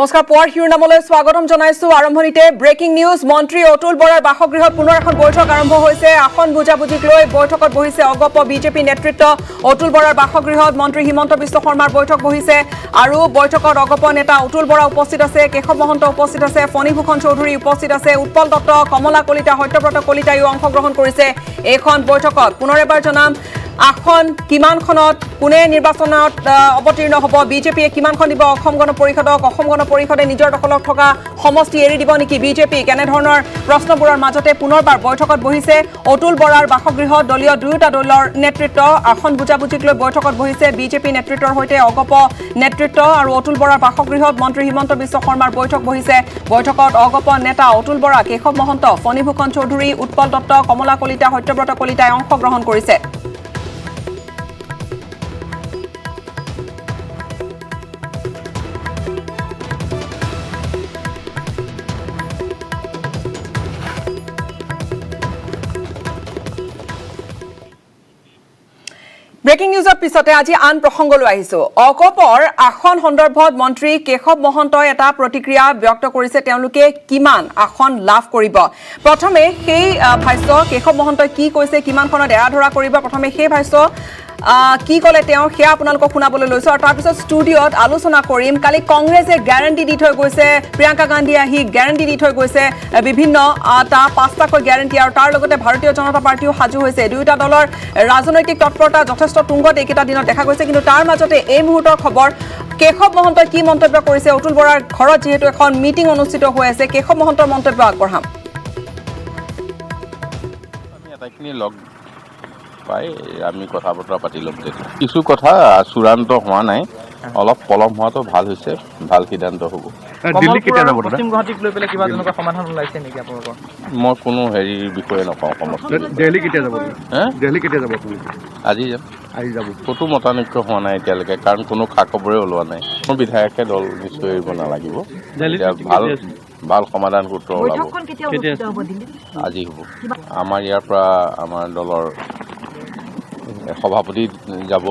নমস্কাৰ পুৱাৰ শিৰোনামলৈ স্বাগতম জনাইছো আৰম্ভণিতে ব্ৰেকিং নিউজ মন্ত্ৰী অতুল বৰাৰ বাসগৃহত পুনৰ এখন বৈঠক আৰম্ভ হৈছে আসন বুজাবুজিক লৈ বৈঠকত বহিছে অগপ বিজেপি নেতৃত্ব অতুল বৰাৰ বাসগৃহত মন্ত্ৰী হিমন্ত বিশ্ব শৰ্মাৰ বৈঠক বহিছে আৰু বৈঠকত অগপ নেতা অতুল বৰা উপস্থিত আছে কেশৱ মহন্ত উপস্থিত আছে ফণীভূষণ চৌধুৰী উপস্থিত আছে উৎপল দত্ত কমলা কলিতা সত্যব্ৰত কলিতায়ো অংশগ্ৰহণ কৰিছে এইখন বৈঠকত পুনৰ এবাৰ জনাম এখন কিমানখনত কোনে নিৰ্বাচনত অৱতীৰ্ণ হ'ব বিজেপিয়ে কিমানখন দিব অসম গণ পৰিষদে নিজৰ দখলত থকা সমষ্টি এৰি দিব নেকি বিজেপি কেনে ধৰণৰ প্ৰশ্নবোৰৰ মাজতে পুনৰবাৰ বৈঠকত বহিছে অতুল বৰাৰ বাসগৃহত দলীয় দুয়োটা দলৰ নেতৃত্ব আসন বুজাবুজিক লৈ বৈঠকত বহিছে বিজেপি নেতৃত্বৰ সৈতে অগপ নেতৃত্ব আৰু অতুল বৰাৰ বাসগৃহত মন্ত্ৰী হিমন্ত বিশ্ব শৰ্মাৰ বৈঠক বহিছে বৈঠকত অগপ নেতা অতুল বৰা কেশৱ মহন্ত ফণীভূষণ চৌধুৰী উৎপল দত্ত কমলা কলিতা সত্যব্ৰত কলিতাই অংশগ্ৰহণ কৰিছে ব্ৰেকিং নিউজৰ পিছতে আজি আন প্ৰসংগলৈ আহিছো অগপৰ আসন সন্দৰ্ভত মন্ত্ৰী কেশৱ মহন্তই এটা প্ৰতিক্ৰিয়া ব্যক্ত কৰিছে তেওঁলোকে কিমান আসন লাভ কৰিব প্ৰথমে সেই ভাষ্য কেশৱ মহন্তই কি কৈছে কিমানখনত এৰাধৰা কৰিব প্ৰথমে সেই ভাষ্য কি কলে তেওঁ সেয়া আপোনালোকক শুনাবলৈ লৈছো আৰু তাৰপিছত ষ্টুডিঅ'ত আলোচনা কৰিম কালি কংগ্ৰেছে গ্যাৰাণ্টি দি থৈ গৈছে প্ৰিয়ংকা গান্ধী আহি গ্যাৰাণ্টি দি থৈ গৈছে বিভিন্ন পাঁচটাকৈ গ্যাৰাণ্টি আৰু তাৰ লগতে ভাৰতীয় জনতা পাৰ্টিও সাজু হৈছে দুয়োটা দলৰ ৰাজনৈতিক তৎপৰতা যথেষ্ট তুংগত এইকেইটা দিনত দেখা গৈছে কিন্তু তাৰ মাজতে এই মুহূৰ্তৰ খবৰ কেশৱ মহন্তই কি মন্তব্য কৰিছে অতুল বৰাৰ ঘৰত যিহেতু এখন মিটিং অনুষ্ঠিত হৈ আছে কেশৱ মহন্তৰ মন্তব্য আগবঢ়াম আমি কথা বতৰা পাতি ল'ম কিছু কথা চূড়ান্ত হোৱা নাই অলপ পলম হোৱাটো ভাল হৈছে ভাল সিদ্ধান্ত হ'ব মই কোনো হেৰিৰ বিষয়ে নকওঁ আজি যাম ক'তো মতানৈক্য হোৱা নাই এতিয়ালৈকে কাৰণ কোনো খা খবৰে ওলোৱা নাই মোৰ বিধায়কে দল নিশ্চয় এৰিব নালাগিব ভাল সমাধান সূত্ৰ ওলাব আজি হ'ব আমাৰ ইয়াৰ পৰা আমাৰ দলৰ সভাপতি যাব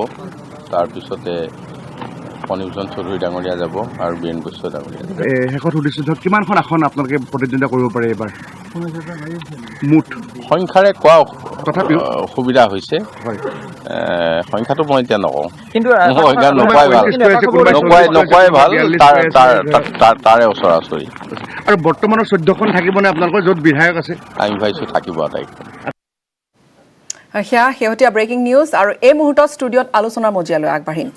তাৰপিছতে ফণীভূষণ চৌধুৰী ডাঙৰীয়া যাব আৰু বীৰেন বৈশ্য ডাঙৰীয়া শেষত সুধিছোঁ ধৰক কিমানখন আসন আপোনালোকে প্ৰতিদ্বন্দ্বিতা কৰিব পাৰে এইবাৰ মুঠ সংখ্যাৰে কোৱা তথাপিও সুবিধা হৈছে সংখ্যাটো মই এতিয়া নকওঁ কিন্তু নকোৱাই ভাল তাৰে ওচৰা ওচৰি আৰু বৰ্তমানৰ 14খন থাকিবনে আপোনালোকৰ য'ত বিধায়ক আছে আমি ভাবিছোঁ থাকিব আটাইখন সেয়া শেহতীয়া ব্ৰেকিং নিউজ আৰু এই মুহূৰ্তত ষ্টুডিঅ'ত আলোচনাৰ মজিয়ালৈ আগবাঢ়িম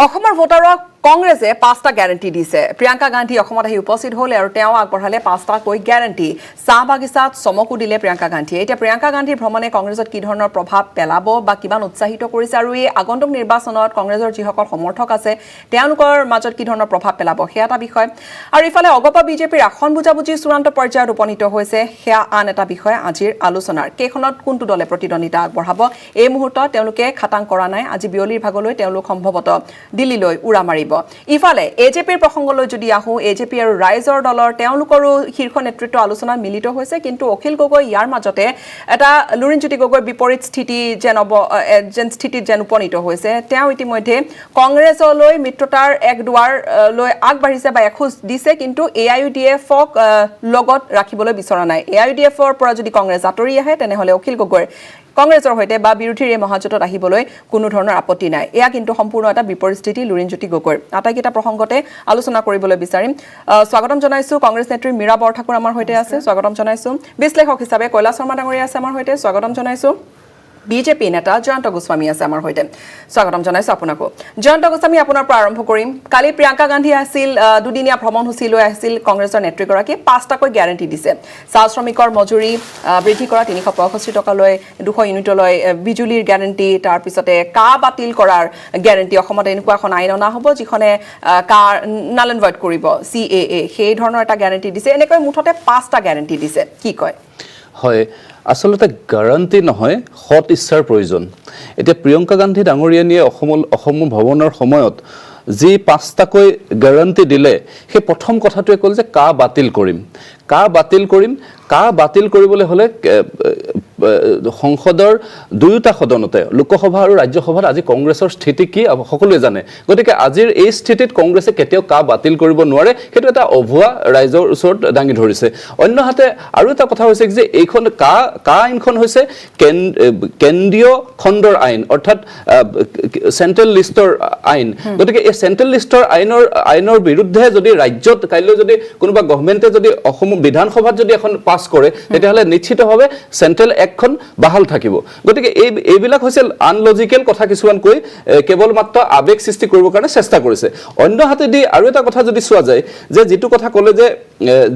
অসমৰ ভোটাৰক কংগ্ৰেছে 5টা গ্যাৰাণ্টি দিছে প্ৰিয়ংকা গান্ধী অসমত আহি উপস্থিত হ'ল আৰু তেওঁ আগবঢ়ালে 5টাকৈ গ্যাৰাণ্টি চাহ বাগিচাত চমকো দিলে প্ৰিয়ংকা গান্ধীয়ে এতিয়া প্ৰিয়ংকা গান্ধীৰ ভ্ৰমণে কংগ্ৰেছত কি ধৰণৰ প্ৰভাৱ পেলাব বা কিমান উৎসাহিত কৰিছে আৰু এই আগন্তুক নিৰ্বাচনত কংগ্ৰেছৰ যিসকল সমৰ্থক আছে তেওঁলোকৰ মাজত কি ধৰণৰ প্ৰভাৱ পেলাব সেয়া এটা বিষয় আৰু ইফালে অগপ বিজেপিৰ আসন বুজাবুজি চূড়ান্ত পৰ্যায়ত উপনীত হৈছে সেয়া আন এটা বিষয় আজিৰ আলোচনাৰ কেইখনত কোনটো দলে প্ৰতিদ্বন্দ্বিতা আগবঢ়াব এই মুহূৰ্তত তেওঁলোকে খাটাং কৰা নাই আজি বিয়লিৰ ভাগলৈ তেওঁলোক সম্ভৱতঃ দিল্লীলৈ উৰা মাৰিব ইফালে এজেপিৰ প্ৰসংগলৈ যদি আহো এজেপি আৰু ৰাইজৰ দলৰ তেওঁলোকৰো শীৰ্ষ নেতৃত্ব আলোচনাত মিলিত হৈছে কিন্তু অখিল গগৈ ইয়াৰ মাজতে এটা লুৰিণজ্যোতি গগৈ বিপৰীত স্থিতিত যেন উপনীত হৈছে তেওঁ ইতিমধ্যে কংগ্ৰেছলৈ মিত্ৰতাৰ এক দুৱাৰ লৈ আগবাঢ়িছে বা এখোজ দিছে কিন্তু AIUDFক লগত ৰাখিবলৈ বিচৰা নাই AIUDFৰ পৰা যদি কংগ্ৰেছ আঁতৰি আহে তেনেহলে অখিল গগৈৰ কংগ্ৰেছৰ হৈতে বা বিৰোধীৰ এই মহাজোঁটত আহিবলৈ কোনো ধৰণৰ আপত্তি নাই এয়া কিন্তু সম্পূৰ্ণ এটা বিপৰীত স্থিতি লুৰিণজ্যোতি গগৈৰ আটাইকেইটা প্ৰসংগতে আলোচনা কৰিবলৈ বিচাৰিম স্বাগতম জনাইছো কংগ্ৰেছ নেত্ৰী মীৰা বৰঠাকুৰ আমাৰ হৈতে আছে স্বাগতম জনাইছো বিশ্লেষক হিচাপে কৈলাশ শৰ্মা ডাঙৰীয়া আছে আমাৰ হৈতে স্বাগতম জনাইছো বিজেপি নেতা জয়ন্ত গোস্বামী আছে আমাৰ হৈতে স্বাগতম জনাইছো আপোনাকো জয়ন্ত গোস্বামী আপোনাৰ পৰা আৰম্ভ কৰিম কালি প্ৰিয়ংকা গান্ধী আছিল দুদিনীয়া ভ্ৰমণসূচী লৈ আহিছিল কংগ্ৰেছৰ নেত্ৰীগৰাকী 5টাকৈ গ্যাৰাণ্টি দিছে চাহ শ্ৰমিকৰ মজুৰি বৃদ্ধি কৰা 365 টকালৈ 200 ইউনিটলৈ বিজুলীৰ গ্যাৰাণ্টি তাৰপিছতে কা বাতিল কৰাৰ গ্যাৰাণ্টি অসমত এনেকুৱা এখন আইন অনা হ'ব যিখনে কা নাল এণ্ড ভইড কৰিব CAA সেই ধৰণৰ এটা গ্যাৰাণ্টি দিছে এনেকৈ মুঠতে 5টা গ্যাৰাণ্টি দিছে কি কয় হয় আসলতে গ্যাৰাণ্টি নহয় সৎ ইচ্ছাৰ প্ৰয়োজন এতিয়া প্ৰিয়ংকা গান্ধী ডাঙৰীয়ানীয়ে অসম ভ্ৰমণৰ সময়ত যি 5টাকৈ গ্যাৰাণ্টি দিলে সেই প্ৰথম কথাটোৱে ক'ল যে কা বাতিল কৰিম কা বাতিল কৰিবলৈ হ'লে সংসদৰ দুয়োটা সদনতে লোকসভা আৰু ৰাজ্যসভাত আজি কংগ্ৰেছৰ স্থিতি কি সকলোৱে জানে গতিকে আজিৰ এই স্থিতিত কংগ্ৰেছে কেতিয়াও কা বাতিল কৰিব নোৱাৰে সেইটো এটা অভুৱা ৰাইজৰ ওচৰত দাঙি ধৰিছে অন্যহাতে আৰু এটা কথা হৈছে যে এইখন কা আইনখন হৈছে কেন্দ্ৰীয় খণ্ডৰ আইন অৰ্থাৎ চেন্ট্ৰেল লিষ্টৰ আইন গতিকে এই চেন্ট্ৰেল লিষ্টৰ আইনৰ বিৰুদ্ধে যদি ৰাজ্যত কাইলৈ যদি কোনোবা গভৰ্ণমেণ্টে যদি অসম বিধানসভাত যদি এখন পাছ কৰে তেতিয়াহ'লে নিশ্চিতভাৱে চেন্ট্ৰেল একখন বাহাল থাকিব গতিকে এইবিলাক হৈছে আনলজিকেল কথা কিছুমান কৈ কেৱল মাত্ৰ আবেগ সৃষ্টি কৰিবৰ কাৰণে চেষ্টা কৰিছে অন্য হাতেদি আৰু এটা কথা যদি চোৱা যায় যে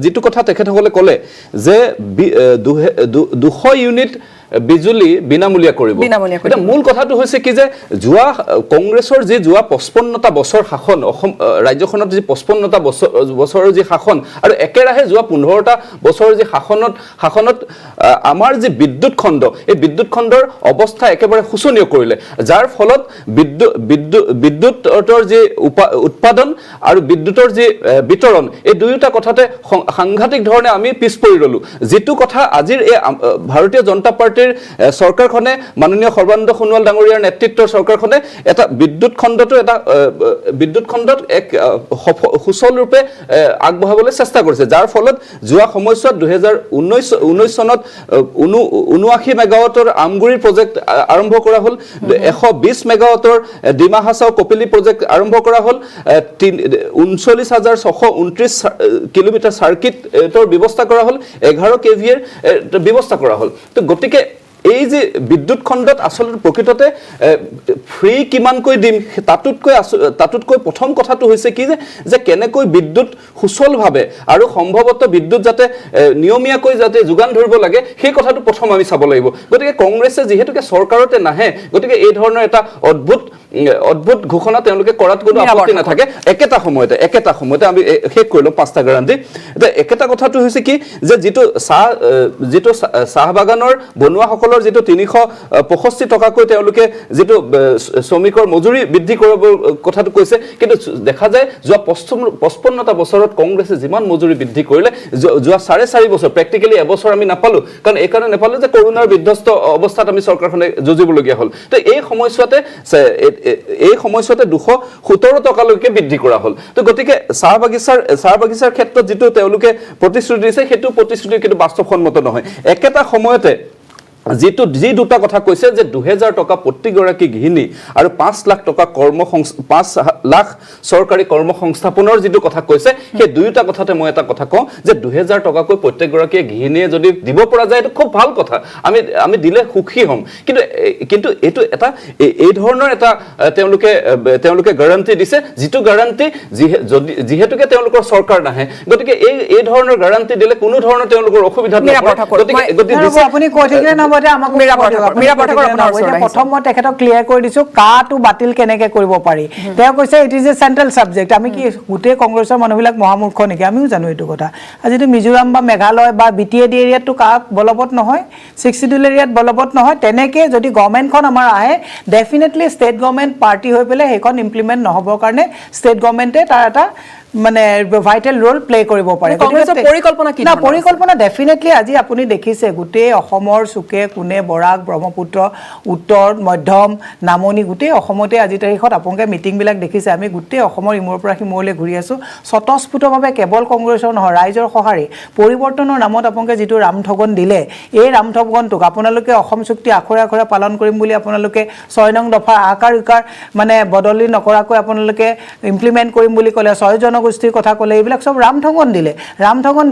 যিটো কথা তেখেতসকলে ক'লে যে 200 ইউনিট বিজুলী বিনামূলীয়া কৰিব এটা মূল কথাটো হৈছে কি যে যোৱা কংগ্ৰেছৰ যি যোৱা 55টা বছৰ শাসন অসম ৰাজ্যখনত যি 55টা বছৰৰ যি শাসন আৰু একেৰাহে যোৱা 15টা বছৰৰ যি শাসনত আমাৰ যি বিদ্যুৎ খণ্ড এই বিদ্যুৎ খণ্ডৰ অৱস্থা একেবাৰে শোচনীয় কৰিলে যাৰ ফলত বিদ্যুতৰ যি উৎপাদন আৰু বিদ্যুতৰ যি বিতৰণ এই দুয়োটা কথাতে সাংঘাতিক ধৰণে আমি পিছ পৰি ৰলো যেটো কথা আজিৰ এই ভাৰতীয় জনতা পাৰ্টি সৰকাৰখনে মাননীয় সৰ্বানন্দ সোণোৱাল ডাঙৰীয়াৰ নেতৃত্বৰ সৰকাৰখনে এটা বিদ্যুৎ খণ্ডত এক সুচল ৰূপে আগবঢ়াবলৈ চেষ্টা কৰিছে যাৰ ফলত যোৱা সময়ছোৱাত 2019 চনত 79 মেগাৱাটৰ আমগুৰি প্ৰজেক্ট আৰম্ভ কৰা হ'ল 120 মেগাৱাটৰ ডিমা হাছাও কপিলি প্ৰজেক্ট আৰম্ভ কৰা হ'ল 39629 কিলোমিটাৰ সাৰ্কিটৰ ব্যৱস্থা কৰা হ'ল 11 কেভিৰ ব্যৱস্থা কৰা হ'ল তো গতিকে এই যে বিদ্যুৎ খণ্ডত আসলে প্ৰকৃততে ফ্ৰী কিমানকৈ দিম তাতুতকৈ প্ৰথম কথাটো হৈছে কি যে কেনেকৈ বিদ্যুৎ সুচলভাৱে আৰু সম্ভৱত বিদ্যুৎ যাতে নিয়মীয়াকৈ যাতে যোগান ধৰিব লাগে সেই কথাটো প্ৰথম আমি চাব লাগিব গতিকে কংগ্ৰেছে যেহেতুকে চৰকাৰতে নাহে গতিকে এই ধৰণৰ এটা অদ্ভুত ঘোষণা তেওঁলোকে কৰাত কোনো আপত্তি নাথাকে একেটা সময়তে আমি শেষ কৰিলো 5টা গ্যাৰান্টি এটা একেটা কথাটো হৈছে কি যে যিটো চাহ বাগানৰ বনুৱা সকলৰ যেটো 365 টকাকৈ তেওঁলোকে যেটো শ্ৰমিকৰ মজুৰি বৃদ্ধি কৰিব কথাটো কৈছে কিন্তু দেখা যায় যোৱা 55টা বছৰত কংগ্ৰেছে যিমান মজুৰি বৃদ্ধি কৰিলে যোৱা 4.5 বছৰ প্ৰেক্টিক্যালি এবছৰ আমি নাপালো কাৰণ এই কাৰণে নাপালো যে কৰোনাৰ বিধ্বস্ত অৱস্থাত আমি চৰকাৰখনে যুঁজিবলগীয়া হ'ল তো এই সময়ছোৱাতে 217 টকালৈকে বৃদ্ধি কৰা হ'ল তো গতিকে চাহ বাগিচাৰ ক্ষেত্ৰত যেটো তেওঁলোকে প্ৰতিশ্ৰুতি দিছে সেইটো প্ৰতিশ্ৰুতি কিন্তু বাস্তৱসন্মত নহয় একেটা সময়তে যি দুটা কথা কৈছে যে 2000 টকা প্ৰতিগৰাকী গৃহিণী আৰু 5 লাখ টকা 5 লাখ চৰকাৰী কৰ্মসংস্থাপনৰ যেটো কথা কৈছে সেই দুয়োটা কথাতে মই এটা কথা কওঁ যে 2000 টকাকৈ প্ৰত্যেকগৰাকী গৃহিণীয়ে যদি দিব পৰা যায় এটা খুব ভাল কথা আমি দিলে সুখী হ'ম কিন্তু এটো এটা এই ধৰণৰ এটা তেওঁলোকে গ্যাৰান্টি দিছে যেটো গ্যাৰান্টি যেহেতুকে তেওঁলোকৰ চৰকাৰ নাহে গতিকে এই ধৰণৰ গ্যাৰান্টি দিলে কোনো ধৰণৰ তেওঁলোকৰ অসুবিধা নহয় গতিকে আপুনি কৈ থাকিলে প্ৰথম মই তেখেতক ক্লিয়াৰ কৰি দিছো কাটো বাতিল কেনেকে কৰিব পাৰি তেওঁ কৈছে it is a central subject আমি কি গোটেই কংগ্ৰেছৰ মানুহবিলাক মহামূৰ্খ নেকি আমিও জানো এইটো কথা আজিতো মিজোৰাম বা মেঘালয় বা বিটিএডি এৰিয়াটো কা বলবৎ নহয় 6 শিডিউল এৰিয়াত বলবৎ নহয় তেনেকে যদি গভৰ্ণমেণ্টখন আমাৰ আহে ডেফিনেটলি ষ্টেট গভৰ্ণমেণ্ট পাৰ্টি হৈ পেলে সেইখন ইমপ্লিমেণ্ট নহবৰ কাৰণে ষ্টেট গভৰ্ণমেণ্টে তাৰ এটা মানে ভাইটাল ৰোল প্লে কৰিব পাৰে কংগ্ৰেছৰ পৰিকল্পনা কি পৰিকল্পনা ডেফিনেটলি আজি আপুনি দেখিছে গোটেই অসমৰ সুকে কোনে বৰাক ব্ৰহ্মপুত্ৰ উত্তৰ মধ্যম নামনি গোটেই অসমতে আজি তাৰিখত আপোনালোকে মিটিং বিলাক দেখিছে আমি গোটেই অসমৰ ইমূৰৰ পৰা সিমূৰলৈ ঘূৰি আছো স্বতঃস্ফূৰ্তভাৱে কেৱল কংগ্ৰেছৰ নহয় ৰাইজৰ সহাৰি পৰিৱৰ্তনৰ নামত আপোনালোকে যেটো ৰামঠগন দিলে এই ৰামঠগনটোক আপোনালোকে অসম চুক্তি আখৰে আখৰে পালন কৰিম বুলি আপোনালোকে 6 নং দফা আকাৰ মানে বদলি নকৰাকৈ আপোনালোকে ইমপ্লিমেণ্ট কৰিম বুলি ক'লে 6 গোষ্ঠীৰ কথা ক'লে এইবিলাক সব ৰামঠগন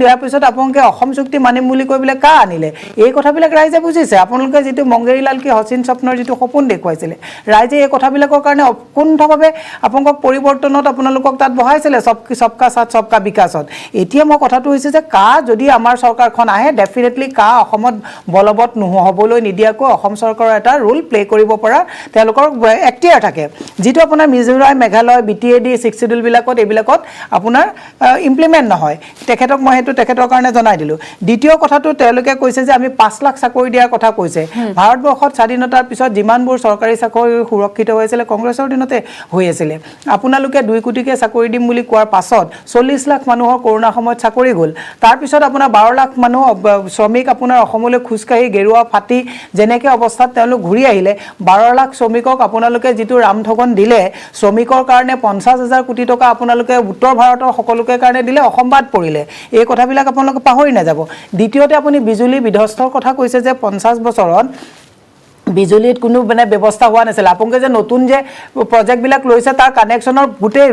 দিয়াৰ পিছত আপোনালোকে অসম চুক্তি মানিম বুলি কৈ বিলে কা আনিলে এই কথাবিলাক ৰাইজে বুজিছে আপোনালোকে যেটো মংগেৰীলাল কি হসিন স্বপ্নৰ যেটো সপোন দেখুৱাইছিলে ৰাইজে এই কথাবিলাকৰ কাৰণে অকুণ্ঠভাৱে আপোনালোকক পৰিৱৰ্তনত আপোনালোকক তাত বহাইছিলে সবকা সাথ সবকা বিকাশত এতিয়া মই কথাটো হৈছে যে কা যদি আমাৰ চৰকাৰখন আহে ডেফিনেটলি কা অসমত বলবৎ নহবলৈ নিদিয়াকৈ অসম চৰকাৰৰ এটা ৰোল প্লে কৰিব পৰা তেওঁলোকৰ এক্টিয়াৰ থাকে যেটো আপোনাৰ মিজোৰাম মেঘালয় বিটিএডি 6 শিডিউল বিলাকত এইবিলাকত আপোনাৰ ইমপ্লিমেণ্ট নহয় তেখেতক মই সেইটো তেখেতৰ কাৰণে জনাই দিলোঁ দ্বিতীয় কথাটো তেওঁলোকে কৈছে যে আমি 5 লাখ চাকৰি দিয়াৰ কথা কৈছে ভাৰতবৰ্ষত স্বাধীনতাৰ পিছত যিমানবোৰ চৰকাৰী চাকৰি সুৰক্ষিত হৈছিলে কংগ্ৰেছৰ দিনতে হৈ আছিলে আপোনালোকে 2 কোটিকে চাকৰি দিম বুলি কোৱাৰ পাছত 40 লাখ মানুহৰ কৰোণা সময়ত চাকৰি গ'ল তাৰপিছত আপোনাৰ 12 লাখ মানুহ শ্ৰমিক আপোনাৰ অসমলৈ খোজকাঢ়ি গেৰুৱা ফাটি যেনেকৈ অৱস্থাত তেওঁলোক ঘূৰি আহিলে 12 লাখ শ্ৰমিকক আপোনালোকে যিটো ৰামঠগন দিলে শ্ৰমিকৰ কাৰণে 50,000 কোটি টকা আপোনালোকে উত্তৰ ভাৰতৰ সকলোকে কাৰণে দিলে অসম বাদ পৰিলে এই কথাবিলাক আপোনালোকে পাহৰি নাযাব দ্বিতীয়তে আপুনি বিজুলী বিধ্বস্তৰ কথা কৈছে যে 50 বছৰত বিজুলীত কোনো মানে ব্যৱস্থা হোৱা নাছিল আপোনালোকে যে নতুন যে প্ৰজেক্টবিলাক লৈছে তাৰ কানেকশ্যনৰ গোটেই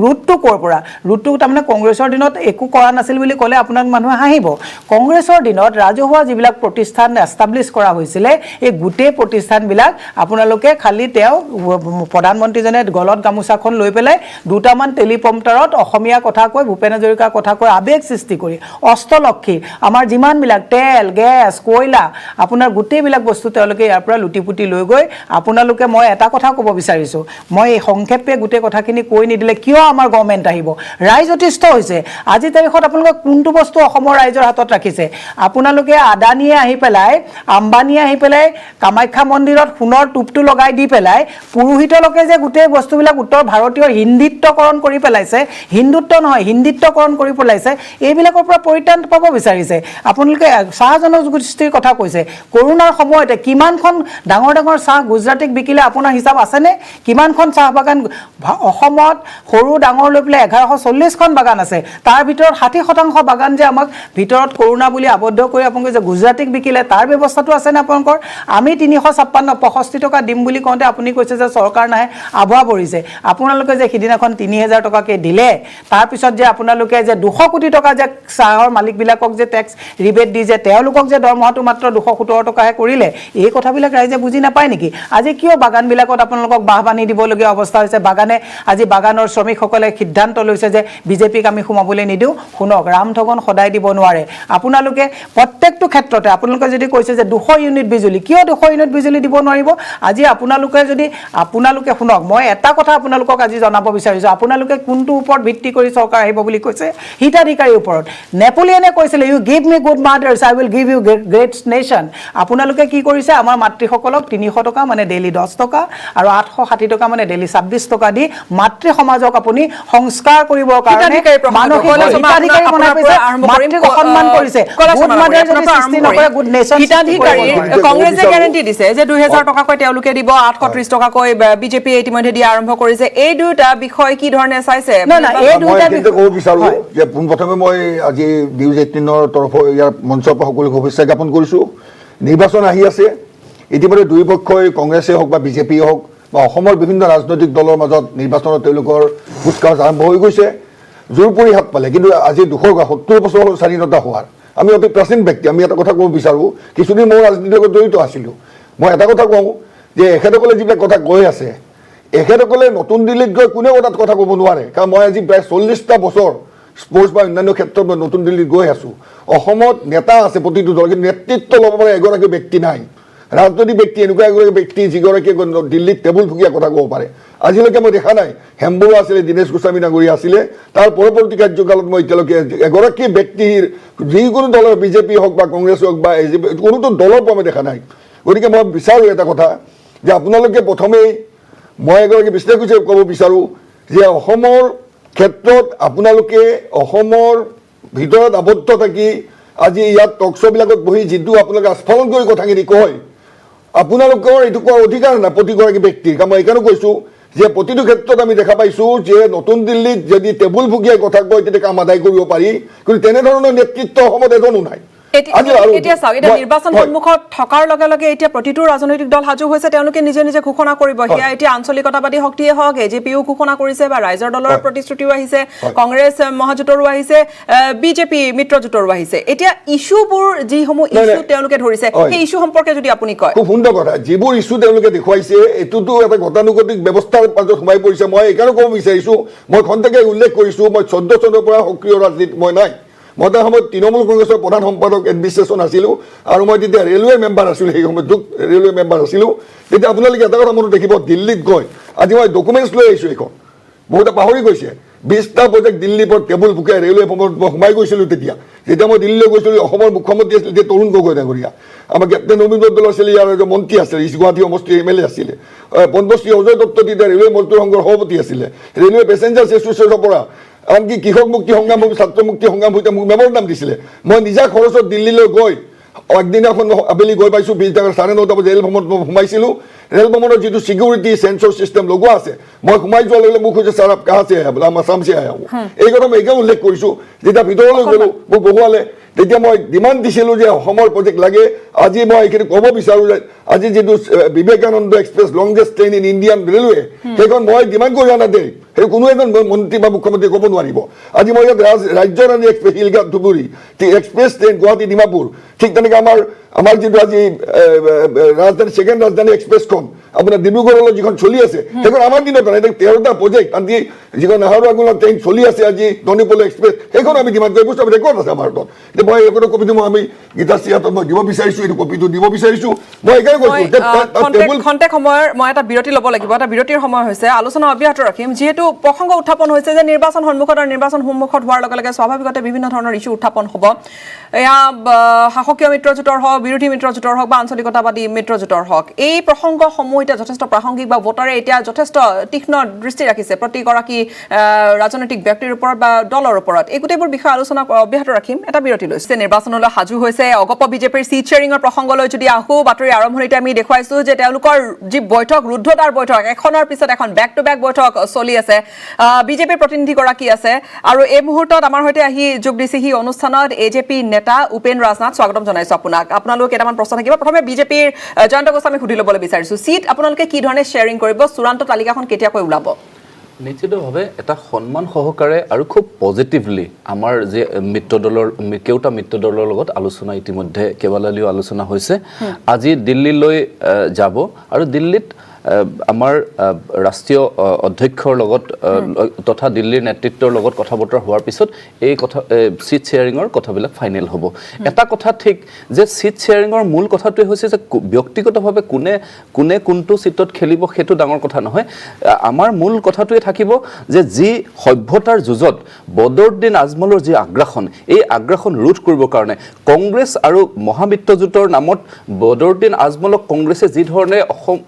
ৰুটটো ক'ৰ পৰা ৰুটটো তাৰমানে কংগ্ৰেছৰ দিনত একো কৰা নাছিল বুলি ক'লে আপোনাক মানুহে হাঁহিব কংগ্ৰেছৰ দিনত ৰাজহুৱা যিবিলাক প্ৰতিষ্ঠান এষ্টাব্লিছ কৰা হৈছিলে এই গোটেই প্ৰতিষ্ঠানবিলাক আপোনালোকে খালি তেওঁ প্ৰধানমন্ত্ৰীজনে গলত গামোচাখন লৈ পেলাই দুটামান টেলিপ্ৰম্পটাৰত অসমীয়া কথা কৈ ভূপেন হাজৰিকাৰ কথা কৈ আৱেগ সৃষ্টি কৰি অষ্টলক্ষী আমাৰ যিমানবিলাক তেল গেছ কয়লা আপোনাৰ গোটেইবিলাক বস্তু তেওঁলোকে ইয়াৰ পৰা লুটিপুটি লৈ গৈ আপোনালোকে মই এটা কথা ক'ব বিচাৰিছোঁ মই এই সংক্ষেপে গোটেই কথাখিনি কৈ নিদিলে কিয় আমাৰ গভৰ্ণমেণ্ট আহিব ৰাইজ অতিষ্ঠ হৈছে আজি তাৰিখত আপোনালোকে কোনটো বস্তু অসমৰ ৰাইজৰ হাতত ৰাখিছে আপোনালোকে আদানীয়ে আহি পেলাই আম্বানীয়ে আহি পেলাই কামাখ্যা মন্দিৰত সোণৰ টুপটো লগাই দি পেলাই পুৰোহিতলোকে যে গোটেই বস্তুবিলাক উত্তৰ ভাৰতীয় হিন্দীত্বকৰণ কৰি পেলাইছে হিন্দুত্ব নহয় হিন্দীত্বকৰণ কৰি পেলাইছে এইবিলাকৰ পৰা পৰিত্ৰাণ পাব বিচাৰিছে আপোনালোকে চাহ জনগোষ্ঠীৰ কথা কৈছে কৰোণাৰ সময়তে কিমানখন ডাঙৰ ডাঙৰ চাহ গুজৰাটীক বিকিলে আপোনাৰ হিচাপ আছেনে কিমানখন চাহ বাগান অসমত সৰু ডাঙৰ লৈ পেলাই 1140খন বাগান আছে তাৰ ভিতৰত 60% বাগান যে আমাক ভিতৰত কৰোণা বুলি আবদ্ধ কৰি আপোনালোকে যে গুজৰাটীক বিকিলে তাৰ ব্যৱস্থাটো আছেনে আপোনালোকৰ আমি 365 টকা দিম বুলি কওঁতে আপুনি কৈছে যে চৰকাৰ নাহে আভুৱা পৰিছে আপোনালোকে যে সিদিনাখন 3000 টকাকৈ দিলে তাৰপিছত যে আপোনালোকে যে 200 কোটি টকা যে চাহৰ মালিকবিলাকক যে টেক্স ৰিবেট দি যে তেওঁলোকক যে দৰমহাটো মাত্ৰ 217 টকাহে কৰিলে এই কথাবিলাক ৰাইজে বুজি নাপায় নেকি আজি কিয় বাগানবিলাকত আপোনালোকক বাহ বান্ধি দিবলগীয়া অৱস্থা হৈছে বাগানে আজি বাগানৰ শ্ৰমিকসকলে সিদ্ধান্ত লৈছে যে বিজেপিক আমি সোমাবলৈ নিদিওঁ শুনক ৰামঠগন সদায় দিব নোৱাৰে আপোনালোকে প্ৰত্যেকটো ক্ষেত্ৰতে আপোনালোকে যদি কৈছে যে 200 ইউনিট বিজুলী কিয় 200 ইউনিট বিজুলী দিব নোৱাৰিব আজি আপোনালোকে শুনক মই এটা কথা আপোনালোকক আজি জনাব বিচাৰিছোঁ আপোনালোকে কোনটো ওপৰত ভিত্তি কৰি চৰকাৰ আহিব বুলি কৈছে হিতাধিকাৰীৰ ওপৰত নেপোলিয়নে কৈছিলে you give me good mothers I will give you great nation আপোনালোকে কি কৰিছে আমাৰ মাতৃসকলক 300 টকা মানে ডেইলি 10 টকা আৰু 860 টকা মানে ডেইলি 26 টকা দি মাতৃ সমাজক আপুনি সংস্কাৰ কৰিবৰ কাৰণে মানসিক হিতাধিকাৰী বনাই কৈছে মাতৃক সন্মান কৰিছে গুড মাদাৰ যদি সৃষ্টি নকৰে গুড নেশ্যন হিতাধিকাৰী কংগ্ৰেছে গ্যাৰান্টি দিছে যে 2000 টকাকৈ তেওঁলোকে দিব 830 টকাকৈ বিজেপি ইতিমধ্যে দিয়া আৰম্ভ কৰিছে এই দুটা বিষয় কি ধৰণে চাইছে না এই দুটা বিষয় ক'ব বিচাৰো যে পোনপ্ৰথমে মই আজি নিউজ 18ৰ তৰফৰ ইয়াৰ মঞ্চৰ পৰা সকলোকে শুভেচ্ছা জ্ঞাপন কৰিছোঁ নিৰ্বাচন আহি আছে ইতিমধ্যে দুই পক্ষই কংগ্ৰেছে হওক বা বিজেপিয়ে হওক বা অসমৰ বিভিন্ন ৰাজনৈতিক দলৰ মাজত নিৰ্বাচনত তেওঁলোকৰ কুচকাৱাজ আৰম্ভ হৈ গৈছে জোৰ পৰি হাত পালে কিন্তু আজি 270 বছৰ স্বাধীনতা হোৱাৰ আমি অতি প্ৰাচীন ব্যক্তি আমি এটা কথা ক'ব বিচাৰোঁ কিছুদিন মই ৰাজনীতিৰ লগত জড়িত আছিলোঁ মই এটা কথা কওঁ যে এখেতসকলে যিবিলাক কথা কৈ আছে এখেতসকলে নতুন দিল্লীত গৈ কোনেও তাত কথা ক'ব নোৱাৰে কাৰণ মই আজি প্ৰায় 40টা বছৰ স্পৰ্টছ বা অন্যান্য ক্ষেত্ৰত মই নতুন দিল্লীত গৈ আছোঁ অসমত নেতা আছে প্ৰতিটো দল কিন্তু নেতৃত্ব ল'ব পৰা এগৰাকী ব্যক্তি নাই ৰাজনৈতিক ব্যক্তি এনেকুৱা এগৰাকী ব্যক্তি যিগৰাকীয়ে দিল্লীত টেবুল ফুকীয়া কথা ক'ব পাৰে আজিলৈকে মই দেখা নাই হেমবৰুৱা আছিলে দীনেশ গোস্বামী ডাঙৰীয়া আছিলে তাৰ পৰৱৰ্তী কাৰ্যকালত মই এতিয়ালৈকে এগৰাকী ব্যক্তিৰ যিকোনো দলৰ বিজেপি হওক বা কংগ্ৰেছ হওক বা কোনোটো দলৰ পৰা মই দেখা নাই গতিকে মই বিচাৰোঁ এটা কথা যে আপোনালোকে প্ৰথমেই মই এগৰাকী বিশ্লেষক ক'ব বিচাৰোঁ যে অসমৰ ক্ষেত্ৰত আপোনালোকে অসমৰ ভিতৰত আবদ্ধ থাকি আজি ইয়াত টক শ্ব'বিলাকত বহি যিটো আপোনালোকে আস্ফালন কৰি কথাখিনি কয় আপোনালোকৰ এইটো কোৱাৰ অধিকাৰ নাই প্ৰতিগৰাকী ব্যক্তিৰ কাৰণ মই এইকাৰণে কৈছোঁ যে প্ৰতিটো ক্ষেত্ৰত আমি দেখা পাইছোঁ যে নতুন দিল্লীত যদি টেবুল ফুকিয়াই কথা কয় তেতিয়া কাম আদায় কৰিব পাৰি কিন্তু তেনেধৰণৰ নেতৃত্ব অসমত এজনো নাই এতিয়া চাওক এতিয়া নিৰ্বাচন সন্মুখত থকাৰ লগে লগে এতিয়া প্ৰতিটো ৰাজনৈতিক দল সাজু হৈছে তেওঁলোকে নিজে নিজে ঘোষণা কৰিব সেয়া এতিয়া আঞ্চলিকতাবাদী শক্তিয়ে হওক এজেপিও ঘোষণা কৰিছে বা ৰাইজৰ দলৰ প্ৰতিশ্ৰুতিও আহিছে কংগ্ৰেছ মহাজোঁটৰো আহিছে বিজেপি মিত্ৰজোঁটৰো আহিছে এতিয়া ইছ্যুবোৰ যিসমূহ ইছ্যু তেওঁলোকে ধৰিছে সেই ইছ্যু সম্পৰ্কে যদি আপুনি কয় খুব সুন্দৰ কথা যিবোৰ ইছ্যু তেওঁলোকে দেখুৱাইছে এইটোতো এটা গতানুগতিক ব্যৱস্থাৰ মাজত সোমাই পৰিছে মই এইকাৰণে ক'ব বিচাৰিছোঁ মই খন্তেকে উল্লেখ কৰিছোঁ মই 14 চনৰ পৰা সক্ৰিয় ৰাজনীতি মই নাই মই তাৰ সময়ত তৃণমূল কংগ্ৰেছৰ প্ৰধান সম্পাদক এডমিনিষ্ট্ৰেশ্যন আছিলোঁ আৰু মই তেতিয়া ৰেলৱে মেম্বাৰ আছিলোঁ সেই সময়ত ৰেলৱে মেম্বাৰ আছিলোঁ তেতিয়া আপোনালোকে এটা কথা মনত দেখিব দিল্লীত গৈ আজি মই ডকুমেণ্টছ লৈ আহিছোঁ এইখন বহুতে পাহৰি গৈছে 20টা প্ৰজেক্ট দিল্লীৰ পৰা টেবুল ফুকাই ৰেলৱে ভৱনত মই সোমাই গৈছিলোঁ যেতিয়া মই দিল্লীলৈ গৈছিলোঁ অসমৰ মুখ্যমন্ত্ৰী আছিল তেতিয়া তৰুণ গগৈ ডাঙৰীয়া আমাৰ কেপ্টেইন নবীন বৰদলৈ আছিলে ইয়াৰ এজন মন্ত্ৰী আছিলে ইষ্ট গুৱাহাটী সমষ্টিৰ MLA আছিলে পদ্মশ্ৰী অজয় দত্ত তেতিয়া ৰেলৱে মজদুৰ সংঘৰ সভাপতি আছিলে ৰেলৱে পেচেঞ্জাৰ্ছ এছ'চিয়েশ্যনৰ পৰা আনকি কৃষক মুক্তি সংগ্ৰাম ছাত্ৰ মুক্তি সংগ্ৰাম সৈতে মোক মেম'ৰেণ্ডাম দিছিলে মই নিজা খৰচত দিল্লীলৈ গৈ একদিনাখন আবেলি গৈ পাইছোঁ 9:30 বজাত ৰেল ভৱনত মই সোমাইছিলোঁ ৰেল ভৱনৰ যিটো ছিকিউৰিটি চেন্সৰ চিষ্টেম লগোৱা আছে মই সোমাই যোৱাৰ লগে লগে মোক কৈছে ছাৰ আপ কাহা সে আহে বোলে আমাৰ আসাম সে আহে এই কথা মই এতিয়াও উল্লেখ কৰিছোঁ যেতিয়া ভিতৰলৈ গ'লোঁ মোক বহুৱালে তেতিয়া মই ডিমাণ্ড দিছিলোঁ যে অসমৰ প্ৰজেক্ট লাগে আজি মই এইখিনি ক'ব বিচাৰোঁ যে আজি যিটো Vivekananda express longest train in Indian railway সেইখন মই ডিমাণ্ড কৰি অনা দেই সেই কোনো এজন মন্ত্ৰী বা মুখ্যমন্ত্ৰীয়ে ক'ব নোৱাৰিব আজি মই ইয়াত Rajyarani express Silghat Dhubri express train Guwahati Dimapur ঠিক তেনেকৈ আমাৰ যিটো আজি ৰাজধানী ছেকেণ্ড ৰাজধানী এক্সপ্ৰেছখন আপোনাৰ ডিব্ৰুগড়লৈ যিখন চলি আছে সেইখন আমাৰ দিনত এতিয়া 13টা প্ৰজেক্ট আনকি যিখন নাহৰলাগুনৰ ট্ৰেইন চলি আছে আজি ধনীপল এক্সপ্ৰেছ সেইখন আমি ডিমাণ্ড কৰি বস্তু আমি ৰেকৰ্ড আছে আমাৰ হাতত এতিয়া মই এই কপিটো আমি গীতাশ্ৰী হাতত মই দিব বিচাৰিছোঁ এইটো কপিটো দিব বিচাৰিছোঁ মই এইকাৰণে কৈছোঁ খন্তেক সময়ৰ মই এটা বিৰতি ল'ব লাগিব এটা বিৰতিৰ সময় হৈছে আলোচনা অব্যাহত ৰাখিম যিহেতু প্ৰসংগ উত্থাপন হৈছে যে নিৰ্বাচন সন্মুখত হোৱাৰ লগে লগে স্বাভাৱিকতে বিভিন্ন ধৰণৰ ইছ্যু উত্থাপন হ'ব এয়া শাসকীয় মিত্ৰজোঁটৰ হওক বিৰোধী মিত্ৰজোঁটৰ হওক বা আঞ্চলিকতাবাদী মিত্ৰজোঁটৰ হওক এই প্ৰসংগসমূহ এতিয়া যথেষ্ট প্ৰাসংগিক বা ভোটাৰে এতিয়া যথেষ্ট তীক্ষ্ণ দৃষ্টি ৰাখিছে প্ৰতিগৰাকী ৰাজনৈতিক ব্যক্তিৰ ওপৰত বা দলৰ ওপৰত এই গোটেইবোৰ বিষয়ে আলোচনা অব্যাহত ৰাখিম এটা বিৰতি লৈছে নিৰ্বাচনলৈ সাজু হৈছে অগপ বিজেপিৰ চিট শ্বেয়াৰিঙৰ প্ৰসংগলৈ যদি আহোঁ বাতৰি আৰম্ভণিতে আমি দেখুৱাইছোঁ যে তেওঁলোকৰ যি বৈঠক ৰুদ্ধতাৰ বৈঠক এখনৰ পিছত এখন বেক টু বেক বৈঠক চলি আছে বিজেপিৰ প্ৰতিনিধিগৰাকী আছে আৰু এই মুহূৰ্তত আমাৰ সৈতে আহি যোগ দিছেহি অনুষ্ঠানত AJP নেতা উপেন ৰাজনাথ স্বাগতম জনাইছোঁ আপোনালোক কেইটামান প্ৰশ্ন থাকিব প্ৰথমে বিজেপিৰ জয়ন্ত গোস্বামী সুধি ল'বলৈ বিচাৰিছোঁ চিট আপোনালোকে কি ধৰণে শ্বেয়াৰিং কৰিব চূড়ান্ত তালিকাখন কেতিয়াকৈ ওলাব নিশ্চিতভাৱে এটা সন্মান সহকাৰে আৰু খুব পজিটিভলি আমাৰ যে কেউটা মিত্ৰ দলৰ লগত আলোচনা ইতিমধ্যে কেইবালালিও আলোচনা হৈছে আজি দিল্লীলৈ যাব আৰু দিল্লীত আমাৰ ৰাষ্ট্ৰীয় অধ্যক্ষৰ লগত তথা দিল্লীৰ নেতৃত্বৰ লগত কথা বতৰা হোৱাৰ পিছত এই কথা চিট শ্বেয়াৰিঙৰ কথাবিলাক ফাইনেল হ'ব এটা কথা ঠিক যে চিট শ্বেয়াৰিঙৰ মূল কথাটোৱে হৈছে যে ব্যক্তিগতভাৱে কোনে কোনটো চিটত খেলিব সেইটো ডাঙৰ কথা নহয় আমাৰ মূল কথাটোৱে থাকিব যে যি সভ্যতাৰ যুঁজত বদৰুদ্দিন আজমলৰ যি আগ্ৰাসন এই আগ্ৰাসন ৰোধ কৰিবৰ কাৰণে কংগ্ৰেছ আৰু মহামিত্ৰজোঁটৰ নামত বদৰুদ্দিন আজমলক কংগ্ৰেছে যি ধৰণে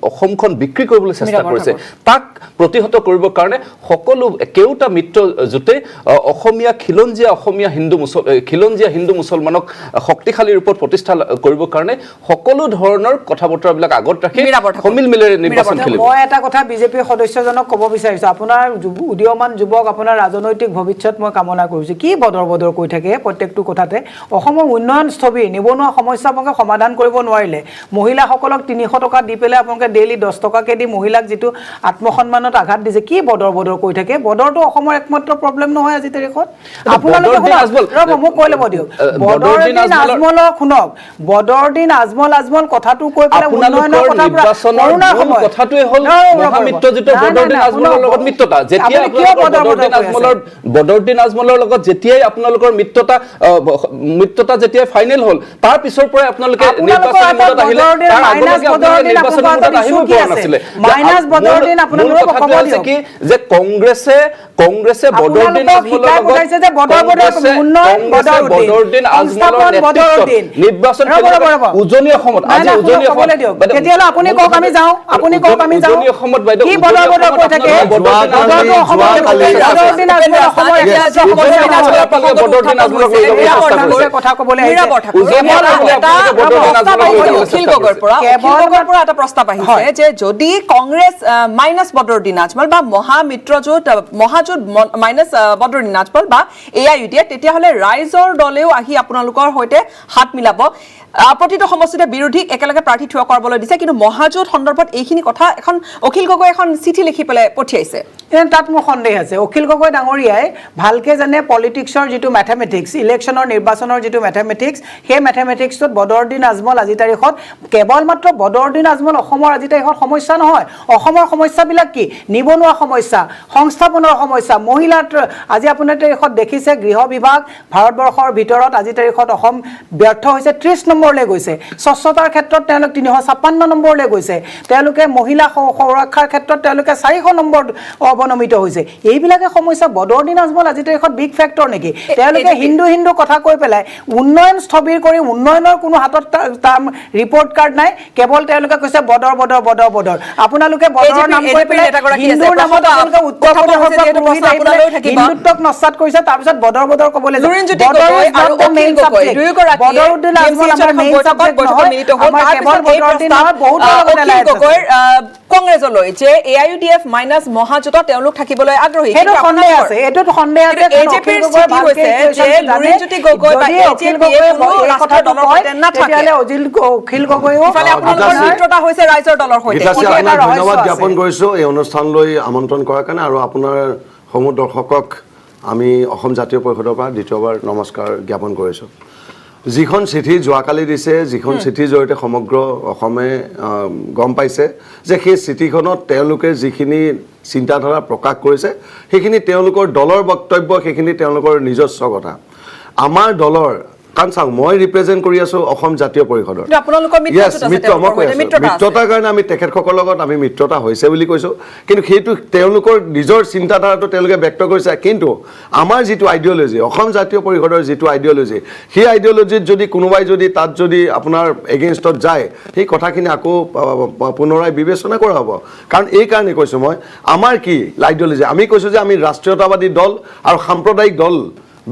অসমখন বিক্ৰী কৰিবলৈ চেষ্টা কৰিছে তাক প্ৰতিহত কৰিবৰ কাৰণে সকলো কেউটা মিত্ৰজোঁটে অসমীয়া খিলঞ্জীয়া হিন্দু মুছলমানক শক্তিশালী ৰূপত প্ৰতিষ্ঠা কৰিবৰ কাৰণে সকলো ধৰণৰ কথা বতৰাবিলাক আগত ৰাখি সমিল মিলেৰে নিৰ্বাচন খেলিব মই এটা কথা বিজেপিৰ সদস্যজনক ক'ব বিচাৰিছোঁ আপোনাৰ উদীয়মান যুৱক আপোনাৰ ৰাজনৈতিক ভৱিষ্যত মই কামনা কৰিছোঁ কি বদৰ কৈ থাকে প্ৰত্যেকটো কথাতে অসমৰ উন্নয়ন স্থবিৰ নিবনুৱা সমস্যা আপোনালোকে সমাধান কৰিব নোৱাৰিলে মহিলাসকলক 300 টকা দি পেলাই আপোনালোকে ডেইলি 10 টকাকে দি মহিলাক যিটো আত্মসন্মানত আঘাত দিছে কি বদৰ কৈ থাকে বদৰটো অসমৰ একমাত্ৰ প্ৰব্লেম নহয় আজি তাৰিখত আপোনালোকে মোক কৈ ল'ব দিয়ক বদৰুদ্দিন আজমলক শুনক বদৰুদ্দিন আজমল কথাটো কৈ পেলাই উন্নয়নৰ কথাটোৱে হ'ল মহামিত্ৰজোঁটৰ বদৰুদ্দিন আজমলৰ লগত মিত্ৰতা যেতিয়া বদৰুদ্দিন আজমলৰ লগত যেতিয়াই আপোনালোকৰ মিত্ৰতা যেতিয়াই ফাইনেল হ'ল তাৰ পিছৰ পৰাই আপোনালোকে নিৰ্বাচনী মুডত আহিলে তাৰ আগলৈকে আপোনালোকে নিৰ্বাচনী মুডত আহিব পৰা নাছিলে কি যে কংগ্ৰেছে বদৰুদ্দিন আজমলৰ নেতৃত্বত নিৰ্বাচন উজনি অসমত আজি উজনি অসমত বাইদেউ এটা প্ৰস্তাৱ আহিছে যে যদি কংগ্ৰেছ মাইনাছ বদৰুদ্দিন আজমল বা মহাজোঁট মাইনাছ বদৰুদ্দিন আজমল বা AIUDF তেতিয়াহ'লে ৰাইজৰ দলেও আহি আপোনালোকৰ সৈতে হাত মিলাব প্ৰতিটো সমষ্টিতে বিৰোধীক একেলগে প্ৰাৰ্থী থিয় কৰাবলৈ দিছে কিন্তু মহাজোঁট সন্দৰ্ভত এইখিনি কথা এখন অখিল গগৈ এখন চিঠি লিখি পেলাই পঠিয়াইছে তাত মোৰ সন্দেহ আছে অখিল গগৈ ডাঙৰীয়াই ভালকে জানে পলিটিক্সৰ যিটো মেথমেটিক্স ইলেকশ্যনৰ নিৰ্বাচনৰ যিটো মেথমেটিক্স সেই মেথমেটিক্সত বদৰুদ্দিন আজমল আজি তাৰিখত কেৱল মাত্ৰ বদৰুদ্দিন আজমল অসমৰ আজি তাৰিখত সমস্যা সমস্যা নহয় অসমৰ সমস্যাবিলাক কি নিবনুৱা সমস্যা সংস্থাপনৰ সমস্যা মহিলাৰ আজি আপোনাৰ তাৰিখত দেখিছে গৃহ বিভাগ ভাৰতবৰ্ষৰ ভিতৰত আজি তাৰিখত অসম ব্যৰ্থ হৈছে 30 নম্বৰলৈ গৈছে স্বচ্ছতাৰ ক্ষেত্ৰত তেওঁলোক 356 নম্বৰলৈ গৈছে তেওঁলোকে মহিলা সুৰক্ষাৰ ক্ষেত্ৰত তেওঁলোকে 400 নম্বৰ অৱনমিত হৈছে এইবিলাকে সমস্যা বদৰুদ্দিন আজমল আজি তাৰিখত বিগ ফেক্টৰ নেকি তেওঁলোকে হিন্দু কথা কৈ পেলাই উন্নয়ন স্থবিৰ কৰি উন্নয়নৰ কোনো হাতত তাৰ ৰিপৰ্ট কাৰ্ড নাই কেৱল তেওঁলোকে কৈছে বদৰ আপোনালোকে বদৰৰ নাম কৈ পেলাই হিন্দুৰ নামত আপোনালোকে উত্তৰ প্ৰদেশৰ পৰা পুৰোহিত আহি পেলাই হিন্দুত্বক নস্বাত কৰিছে তাৰপিছত বদৰ ক'বলৈ বদৰুদ্দিন আজমল আমাৰ মেইন সাবজেক্ট নহয় আমাৰ কেৱল বদৰুদ্দিন নহয় বহুত কংগ্ৰেছলৈ যে AIUDF মাইনাছ মহাজোঁট তেওঁলোক থাকিবলৈ আগ্ৰহী এইটো সন্দেহ আছে AJPৰ স্থিতি হৈছে যে লুৰিণজ্যোতি গগৈ বা AJPয়ে কোনো ৰাষ্ট্ৰীয় দলৰ সৈতে নাথাকে অখিল গগৈও আপোনালোকৰ মিত্ৰতা হৈছে ৰাইজৰ দলৰ সৈতে ধন্যবাদ জ্ঞাপন কৰিছোঁ এই অনুষ্ঠানলৈ আমন্ত্ৰণ কৰাৰ কাৰণে আৰু আপোনাৰ সমূহ দৰ্শকক আমি অসম জাতীয় পৰিষদৰ পৰা দ্বিতীয়বাৰ নমস্কাৰ জ্ঞাপন কৰিছোঁ যিখন চিঠি যোৱাকালি দিছে যিখন চিঠিৰ জৰিয়তে সমগ্ৰ অসমে গম পাইছে যে সেই চিঠিখনত তেওঁলোকে যিখিনি চিন্তাধাৰা প্ৰকাশ কৰিছে সেইখিনি তেওঁলোকৰ দলৰ বক্তব্য সেইখিনি তেওঁলোকৰ নিজস্ব কথা আমাৰ দলৰ কাৰণ চাওক মই ৰিপ্ৰেজেণ্ট কৰি আছোঁ অসম জাতীয় পৰিষদৰ মিত্ৰতাৰ কাৰণে আমি তেখেতসকলৰ লগত আমি মিত্ৰতা হৈছে বুলি কৈছোঁ কিন্তু সেইটো তেওঁলোকৰ নিজৰ চিন্তাধাৰাটো তেওঁলোকে ব্যক্ত কৰিছে কিন্তু আমাৰ যিটো আইডিঅ'লজি অসম জাতীয় পৰিষদৰ যিটো আইডিঅ'লজি সেই আইডিঅ'লজিত যদি কোনোবাই যদি তাত যদি আপোনাৰ এগেইনষ্টত যায় সেই কথাখিনি আকৌ পুনৰাই বিবেচনা কৰা হ'ব কাৰণ এই কাৰণে কৈছোঁ মই আমাৰ কি আইডিঅ'লজি আমি কৈছোঁ যে আমি ৰাষ্ট্ৰীয়তাবাদী দল আৰু সাম্প্ৰদায়িক দল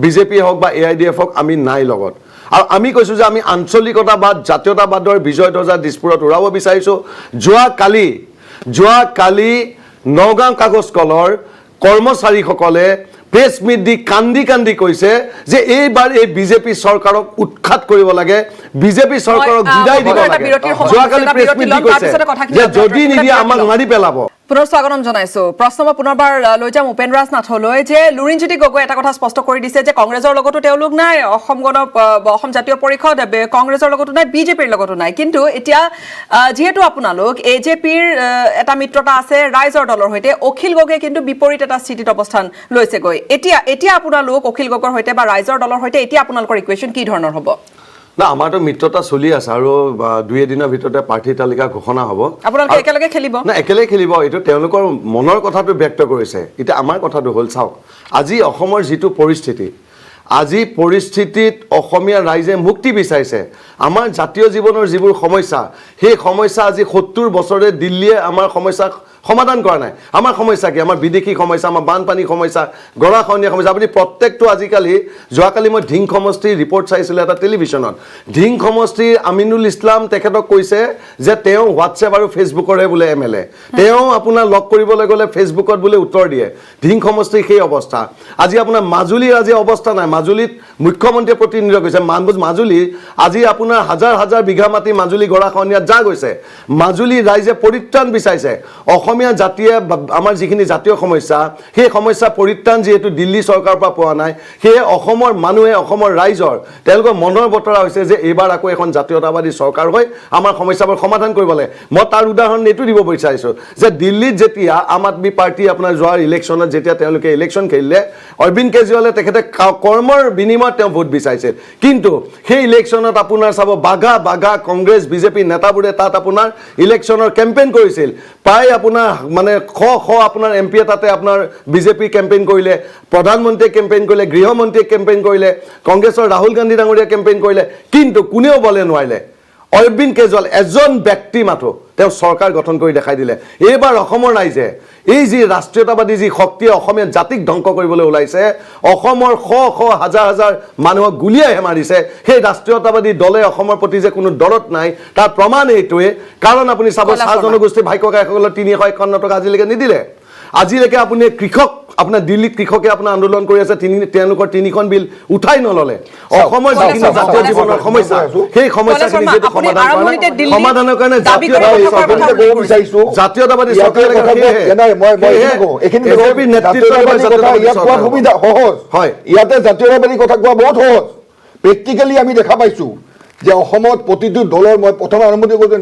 বিজেপি হওক বা AIDF হওক আমি নাই লগত আৰু আমি কৈছোঁ যে আমি আঞ্চলিকতাবাদ জাতীয়তাবাদৰ বিজয় ধ্বজা দিছপুৰত উৰাব বিচাৰিছোঁ যোৱাকালি নগাঁও কাগজ কলৰ কৰ্মচাৰীসকলে প্ৰেছ মিট দি কান্দি কৈছে যে এইবাৰ এই বিজেপি চৰকাৰক উৎখাত কৰিব লাগে বিজেপি চৰকাৰক বিদায় দিব লাগে যোৱাকালি প্ৰেছ মিট দি কৈছে যে যদি নিদিয়ে আমাক মাৰি পেলাব পুনৰ স্বাগতম জনাইছো প্ৰশ্ন পুনৰবাৰ লৈ যাম উপেন ৰাজ নাথলৈ যে লুৰিণজ্যোতি গগৈ এটা কথা স্পষ্ট কৰি দিছে যে কংগ্ৰেছৰ লগতো তেওঁলোক নাই অসম জাতীয় পৰিষদ কংগ্ৰেছৰ লগতো নাই বিজেপিৰ লগতো নাই কিন্তু এতিয়া যিহেতু আপোনালোক AJPৰ এটা মিত্ৰতা আছে ৰাইজৰ দলৰ সৈতে অখিল গগৈ কিন্তু বিপৰীত এটা স্থিতিত অৱস্থান লৈছেগৈ এতিয়া আপোনালোক অখিল গগৈৰ সৈতে বা ৰাইজৰ দলৰ সৈতে এতিয়া আপোনালোকৰ ইকুৱেশ্যন কি ধৰণৰ হ'ব না আমাৰতো মিত্ৰতা চলি আছে আৰু 2 এদিনৰ ভিতৰতে প্ৰাৰ্থী তালিকা ঘোষণা হ'ব আপোনালোকে একেলগে খেলিব না একেলগে খেলিব এইটো তেওঁলোকৰ মনৰ কথাটো ব্যক্ত কৰিছে এতিয়া আমাৰ কথাটো হ'ল চাওক আজি অসমৰ যিটো পৰিস্থিতিত অসমীয়া ৰাইজে মুক্তি বিচাৰিছে আমাৰ জাতীয় জীৱনৰ যিবোৰ সমস্যা সেই সমস্যা আজি 70 বছৰে দিল্লীয়ে আমাৰ সমস্যা সমাধান কৰা নাই আমাৰ সমস্যা কি আমাৰ বিদেশী সমস্যা আমাৰ বানপানী সমস্যা গৰাখহনীয়া সমস্যা আপুনি প্ৰত্যেকটো আজিকালি যোৱাকালি মই ঢিং সমষ্টিৰ ৰিপৰ্ট চাইছিলোঁ এটা টেলিভিশ্যনত ঢিং সমষ্টিৰ আমিনুল ইছলাম তেখেতক কৈছে যে তেওঁ হোৱাটছএপ আৰু ফেচবুকৰে বোলে MLA তেওঁ আপোনাৰ লগ কৰিবলৈ গ'লে ফেচবুকত বোলে উত্তৰ দিয়ে ঢিং সমষ্টিৰ সেই অৱস্থা আজি আপোনাৰ মাজুলীৰ আজি অৱস্থা নাই মাজুলীত মুখ্যমন্ত্ৰীয়ে প্ৰতিনিধিত্ব কৰিছে মাজুলী আজি আপোনাৰ হাজাৰ বিঘা মাটি মাজুলী গৰাখহনীয়াত যা গৈছে মাজুলী ৰাইজে পৰিত্ৰাণ বিচাৰিছে অসমীয়া জাতিয়ে আমাৰ যিখিনি জাতীয় সমস্যা সেই সমস্যা পৰিত্ৰাণ যিহেতু দিল্লী চৰকাৰৰ পৰা পোৱা নাই সেয়ে অসমৰ মানুহে অসমৰ ৰাইজৰ তেওঁলোকৰ মনৰ বতৰা হৈছে যে এইবাৰ আকৌ এখন জাতীয়তাবাদী চৰকাৰ হৈ আমাৰ সমস্যাবোৰ সমাধান কৰিব লাগে মই তাৰ উদাহৰণ এইটো দিব বিচাৰিছোঁ যে দিল্লীত যেতিয়া আম আদমি পাৰ্টি আপোনাৰ যোৱাৰ ইলেকশ্যনত যেতিয়া তেওঁলোকে ইলেকশ্যন খেলিলে অৰবিন্দ কেজৰিৱালে তেখেতে কৰ্মৰ বিনিময়ত তেওঁ ভোট বিচাৰিছিল কিন্তু সেই ইলেকশ্যনত আপোনাৰ চাব বাঘা কংগ্ৰেছ বিজেপি নেতাবোৰে তাত আপোনাৰ ইলেকশ্যনৰ কেম্পেইন কৰিছিল প্ৰায় আপোনাৰ মানে আপোনাৰ MP তাতে আপোনাৰ বিজেপি কেম্পেইন কৰিলে প্ৰধানমন্ত্ৰীয়ে কেম্পেইন কৰিলে গৃহমন্ত্ৰীয়ে কেম্পেইন কৰিলে কংগ্ৰেছৰ ৰাহুল গান্ধী ডাঙৰীয়া কেম্পেইন কৰিলে কিন্তু কোনেও বলে নোৱাৰিলে অৰবিন্দ কেজৰিৱাল এজন ব্যক্তি মাথো তেওঁ চৰকাৰ গঠন কৰি দেখাই দিলে এইবাৰ অসমৰ ৰাইজে এই যি ৰাষ্ট্ৰীয়তাবাদী যি শক্তিয়ে অসমীয়া জাতিক ধ্বংস কৰিবলৈ ওলাইছে অসমৰ হাজাৰ মানুহক গুলিয়াইহে মাৰিছে সেই ৰাষ্ট্ৰীয়তাবাদী দলে অসমৰ প্ৰতি যে কোনো দৰদ নাই তাৰ প্ৰমাণ এইটোৱে কাৰণ আপুনি চাব চাহ জনগোষ্ঠী ভাই ককাইসকলৰ 351 টকা আজিলৈকে নিদিলে আজিলৈকে আপুনি কৃষক আপোনাৰ দিল্লীত কৃষকে আপোনাৰ আন্দোলন কৰি আছে তেওঁলোকৰ 3খন বিল উঠাই নললে অসমৰ যিখিনি জাতীয় জীৱনৰ সমস্যা সেই সমস্যাখিনি যেটো সমাধানৰ কাৰণে জাতীয়তাবাদী চৰকাৰ হয় ইয়াতে জাতীয়তাবাদী কথা কোৱা বহুত সহজ প্ৰেক্টিকেলি আমি দেখা পাইছোঁ যে অসমত প্ৰতিটো দলৰ মই প্ৰথম আৰম্ভণি কৰিছোঁ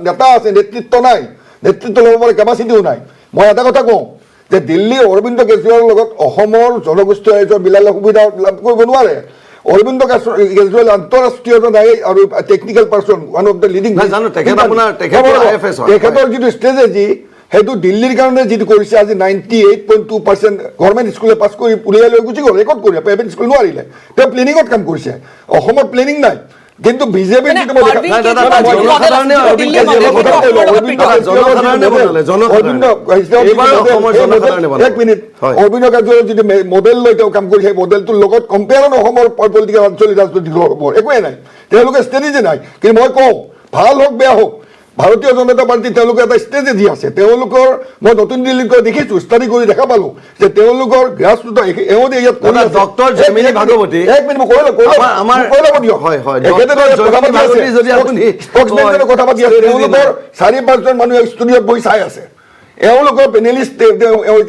নেতা আছে নেতৃত্ব নাই নেতৃত্ব ল'ব পৰা কেপাচিটিও নাই মই এটা কথা কওঁ যে দিল্লী অৰবিন্দ কেজৰিৱালৰ লগত অসমৰ জনগোষ্ঠী ৰাইজৰ বিলালে সুবিধা লাভ কৰিব নোৱাৰে অৰবিন্দ কেজৰিৱাল আন্তঃৰাষ্ট্ৰীয় নাই আৰু technical person one of the leading তেখেতৰ যিটো ষ্ট্ৰেটেজি সেইটো দিল্লীৰ কাৰণে যিটো কৰিছে আজি 98.2% গভৰ্ণমেণ্ট স্কুলে পাছ কৰি উলিয়াই লৈ গুচি গ'ল ৰেকৰ্ড কৰি প্ৰাইভেট স্কুল নোৱাৰিলে তেওঁ প্লেনিঙত কাম কৰিছে অসমত প্লেনিং নাই কিন্তু বিজেপি অৰবিন্দ কেজৰিৱালে যিটো মডেল লৈ তেওঁ কাম কৰিছে সেই মডেলটোৰ লগত কম্পেয়াৰ অসমৰ পলিটিকেল আঞ্চলিক ৰাজনৈতিক দলসমূহৰ একোৱে নাই তেওঁলোকে ষ্ট্ৰেটেজি নাই কিন্তু মই কওঁ ভাল হওক বেয়া হওক ভাৰতীয় জনতা পাৰ্টি তেওঁলোকৰ এটা ষ্ট্ৰেটেজি আছে তেওঁলোকৰ মই নতুন দিল্লীত গৈ দেখিছোঁ ষ্টাডি কৰি দেখা পালোঁ যে তেওঁলোকৰ গ্ৰাছৰুট এওঁতে ইয়াত ডক্টৰ জেমিনী ভাগৱতী এক মিনিট মই কৈ ল'ব দিয়ক কথা পাতি আছে তেওঁলোকৰ 4-5জন মানুহে ষ্টুডিঅ'ত বহি চাই আছে এওঁলোকৰ পেনেলিষ্ট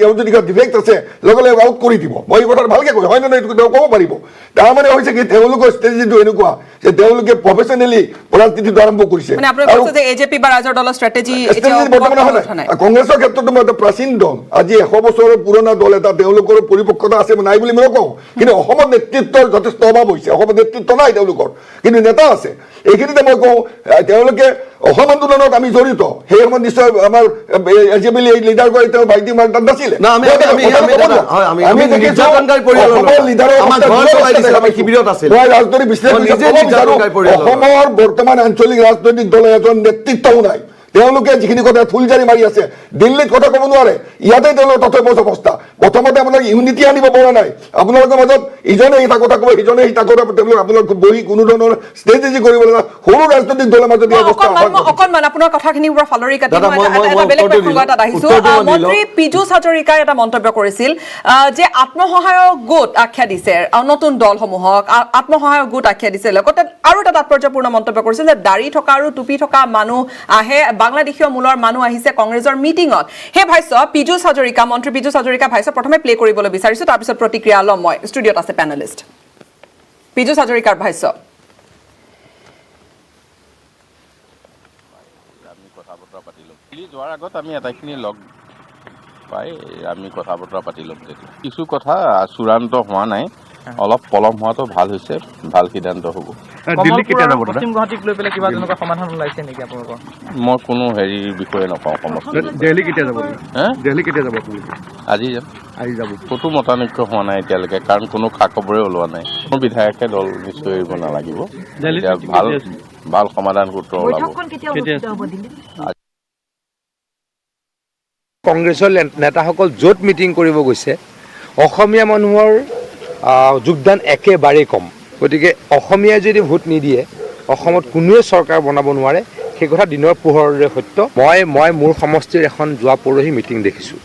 এওঁ যদি কিবা ডিফেক্ট আছে লগে লগে আউট কৰি দিব মই এই কথাটো ভালকৈ কয় হয় নে নহয় এইটো তেওঁ ক'ব পাৰিব তাৰমানে হৈছে কি তেওঁলোকৰ ষ্ট্ৰেটেজিটো এনেকুৱা যে তেওঁলোকে প্ৰফেচনেলি ৰাজনীতিটো আৰম্ভ কৰিছে কংগ্ৰেছৰ ক্ষেত্ৰতো মই এটা প্ৰাচীন দল আজি 100 বছৰৰ পুৰণা দল এটা তেওঁলোকৰ পৰিপক্কতা আছে নাই বুলি মই নকওঁ কিন্তু অসমত নেতৃত্বৰ যথেষ্ট অভাৱ হৈছে অসমত নেতৃত্ব নাই তেওঁলোকৰ কিন্তু নেতা আছে এইখিনিতে মই কওঁ তেওঁলোকে অসম আন্দোলনত আমি জড়িত সেই সময়ত নিশ্চয় আমাৰ এজেবিলি লিডাৰ কৰি তেওঁ ভাইটি মাৰ তাত নাছিলে ৰাজনৈতিক বিশ্লেষণ অসমৰ বৰ্তমান আঞ্চলিক ৰাজনৈতিক দলৰ এজন নেতৃত্বও নাই তেওঁলোকে যিখিনি কথা ফুলজাৰি মাৰি আছে দিল্লীত কথা ক'ব নোৱাৰে ইয়াতে তেওঁলোকৰ তথ্য অৱস্থা প্ৰথমতে আপোনালোক ইউনিটি আনিব পৰা নাই আপোনালোকৰ মাজত ইজনে এটা কথা ক'ব সিজনে সিটা কথা তেওঁলোক আপোনালোক বহি কোনো ধৰণৰ ষ্ট্ৰেটেজি কৰিব লগা সৰু ৰাজনৈতিক দলৰ মাজত অকণমান আপোনাৰ কথাখিনিৰ পৰা ফালৰি কাটি বেলেগ প্ৰসংগ এটাত আহিছোঁ মন্ত্ৰী পীযুষ হাজৰিকাই এটা মন্তব্য কৰিছিল যে আত্মসহায়ক গোট আখ্যা দিছে নতুন দলসমূহক আত্মসহায়ক গোট আখ্যা দিছে লগতে আৰু এটা তাৎপৰ্যপূৰ্ণ মন্তব্য কৰিছিল যে দাড়ি থকা আৰু টুপি থকা মানুহ আহে বাংলাদেশীয় মূলৰ মানুহ আহিছে কংগ্ৰেছৰ মিটিঙত সেই ভাষ্য পীযুষ হাজৰিকা মন্ত্ৰী পীযুষ হাজৰিকা ভাষ্য প্ৰথমে প্লে কৰিবলৈ বিচাৰিছোঁ তাৰপিছত প্ৰতিক্ৰিয়া ল'ম মই ষ্টুডিঅ'ত আছে পেনেলিষ্ট পীযুষ হাজৰিকাৰ ভাষ্য আমি কথা বতৰা পাতি ল'ম যোৱাৰ আগত আমি এটাখিনি লগ পাই আমি কথা বতৰা পাতি ল'ম তেতিয়া কিছু কথা চূড়ান্ত হোৱা নাই অলপ পলম হোৱাটো ভাল হৈছে ভাল সিদ্ধান্ত হ'ব পশ্চিম গুৱাহাটীক লৈ পেলাই কিবা তেনেকুৱা সমাধান ওলাইছে নেকি আপোনালোকৰ মই কোনো হেৰিৰ বিষয়ে নকওঁ সমষ্টি দিল্লী কেতিয়া যাব দিল্লী কেতিয়া যাব আজি যাম ক'তো মতানৈক্য হোৱা নাই এতিয়ালৈকে কাৰণ কোনো খা খবৰে ওলোৱা নাই কোনো বিধায়কে দল নিশ্চয় এৰিব নালাগিব এতিয়া ভাল সমাধান সূত্ৰ ওলাব কংগ্ৰেছৰ নেতাসকল য'ত মিটিং কৰিব গৈছে অসমীয়া মানুহৰ যোগদান একেবাৰেই কম গতিকে অসমীয়াই যদি ভোট নিদিয়ে অসমত কোনোৱে চৰকাৰ বনাব নোৱাৰে সেই কথা দিনৰ পোহৰৰে সত্য মই মোৰ সমষ্টিৰ এখন যোৱা পৰহি মিটিং দেখিছোঁ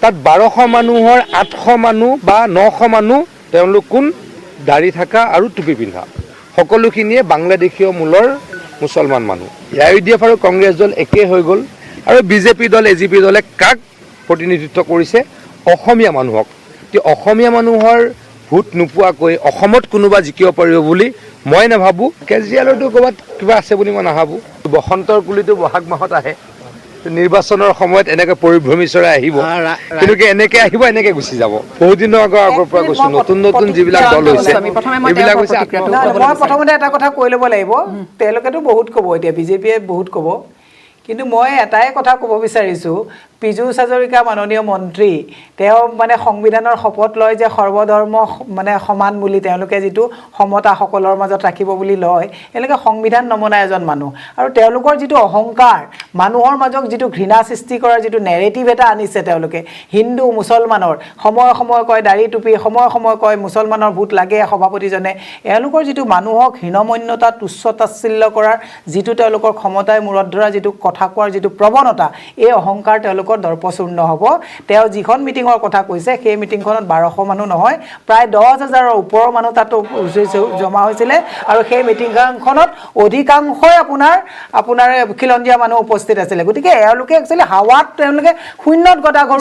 তাত 1200 মানুহৰ 800 মানুহ বা 900 মানুহ তেওঁলোক কোন দাড়ি থকা আৰু টুপি পিন্ধা সকলোখিনিয়ে বাংলাদেশীয় মূলৰ মুছলমান মানুহ ইউডিএফ আৰু কংগ্ৰেছ দল একে হৈ গ'ল আৰু বিজেপি দল এজিপি দলে কাক প্ৰতিনিধিত্ব কৰিছে অসমীয়া মানুহক অসমীয়া মানুহৰ ভোট নোপোৱাকৈ অসমত কোনোবা জিকিব পাৰিব বুলি মই নাভাবোঁ কেজৰিৱালৰতো ক'ৰবাত কিবা আছে বুলি মই নাভাবোঁ বসন্তৰ কুলিটো বহাগ মাহত আহে নিৰ্বাচনৰ সময়ত এনেকৈ পৰিভ্ৰমী চৰাই আহিব কিন্তু এনেকৈ আহিব এনেকৈ গুচি যাব বহুত দিনৰ আগৰ পৰা কৈছোঁ নতুন যিবিলাক দল হৈছে এইবিলাক হৈছে মই প্ৰথমতে এটা কথা কৈ ল'ব লাগিব তেওঁলোকেতো বহুত ক'ব এতিয়া বিজেপিয়ে বহুত ক'ব কিন্তু মই এটাই কথা ক'ব বিচাৰিছোঁ পীযুষ হাজৰিকা মাননীয় মন্ত্ৰী তেওঁ মানে সংবিধানৰ শপত লয় যে সৰ্বধৰ্ম মানে সমান বুলি তেওঁলোকে যিটো সমতা সকলৰ মাজত ৰাখিব বুলি লয় এওঁলোকে সংবিধান নমনা এজন মানুহ আৰু তেওঁলোকৰ যিটো অহংকাৰ মানুহৰ মাজত যিটো ঘৃণা সৃষ্টি কৰাৰ যিটো নেৰেটিভ এটা আনিছে তেওঁলোকে হিন্দু মুছলমানৰ সময়ে কয় দাড়ি টুপি সময়ে কয় মুছলমানৰ ভোট লাগে সভাপতিজনে এওঁলোকৰ যিটো মানুহক হীনমন্যতা তুচ্ছ তাচ্ছিল্য কৰাৰ যিটো তেওঁলোকৰ ক্ষমতাই মূৰত ধৰা যিটো কথা কোৱাৰ যিটো প্ৰৱণতা এই অহংকাৰ তেওঁলোকৰ দৰ্পচূৰ্ণ হ'ব তেওঁ যিখন মিটিঙৰ কথা কৈছে সেই মিটিংখনত 1200 মানুহ নহয় প্ৰায় 10,000ৰ ওপৰৰ মানুহ তাত জমা হৈছিলে আৰু সেই মিটিংখনত অধিকাংশই আপোনাৰ খিলঞ্জীয়া মানুহ উপস্থিত আছিলে গতিকে এওঁলোকে একচুৱেলি হাৱাত তেওঁলোকে শূন্যত গদা ঘৰ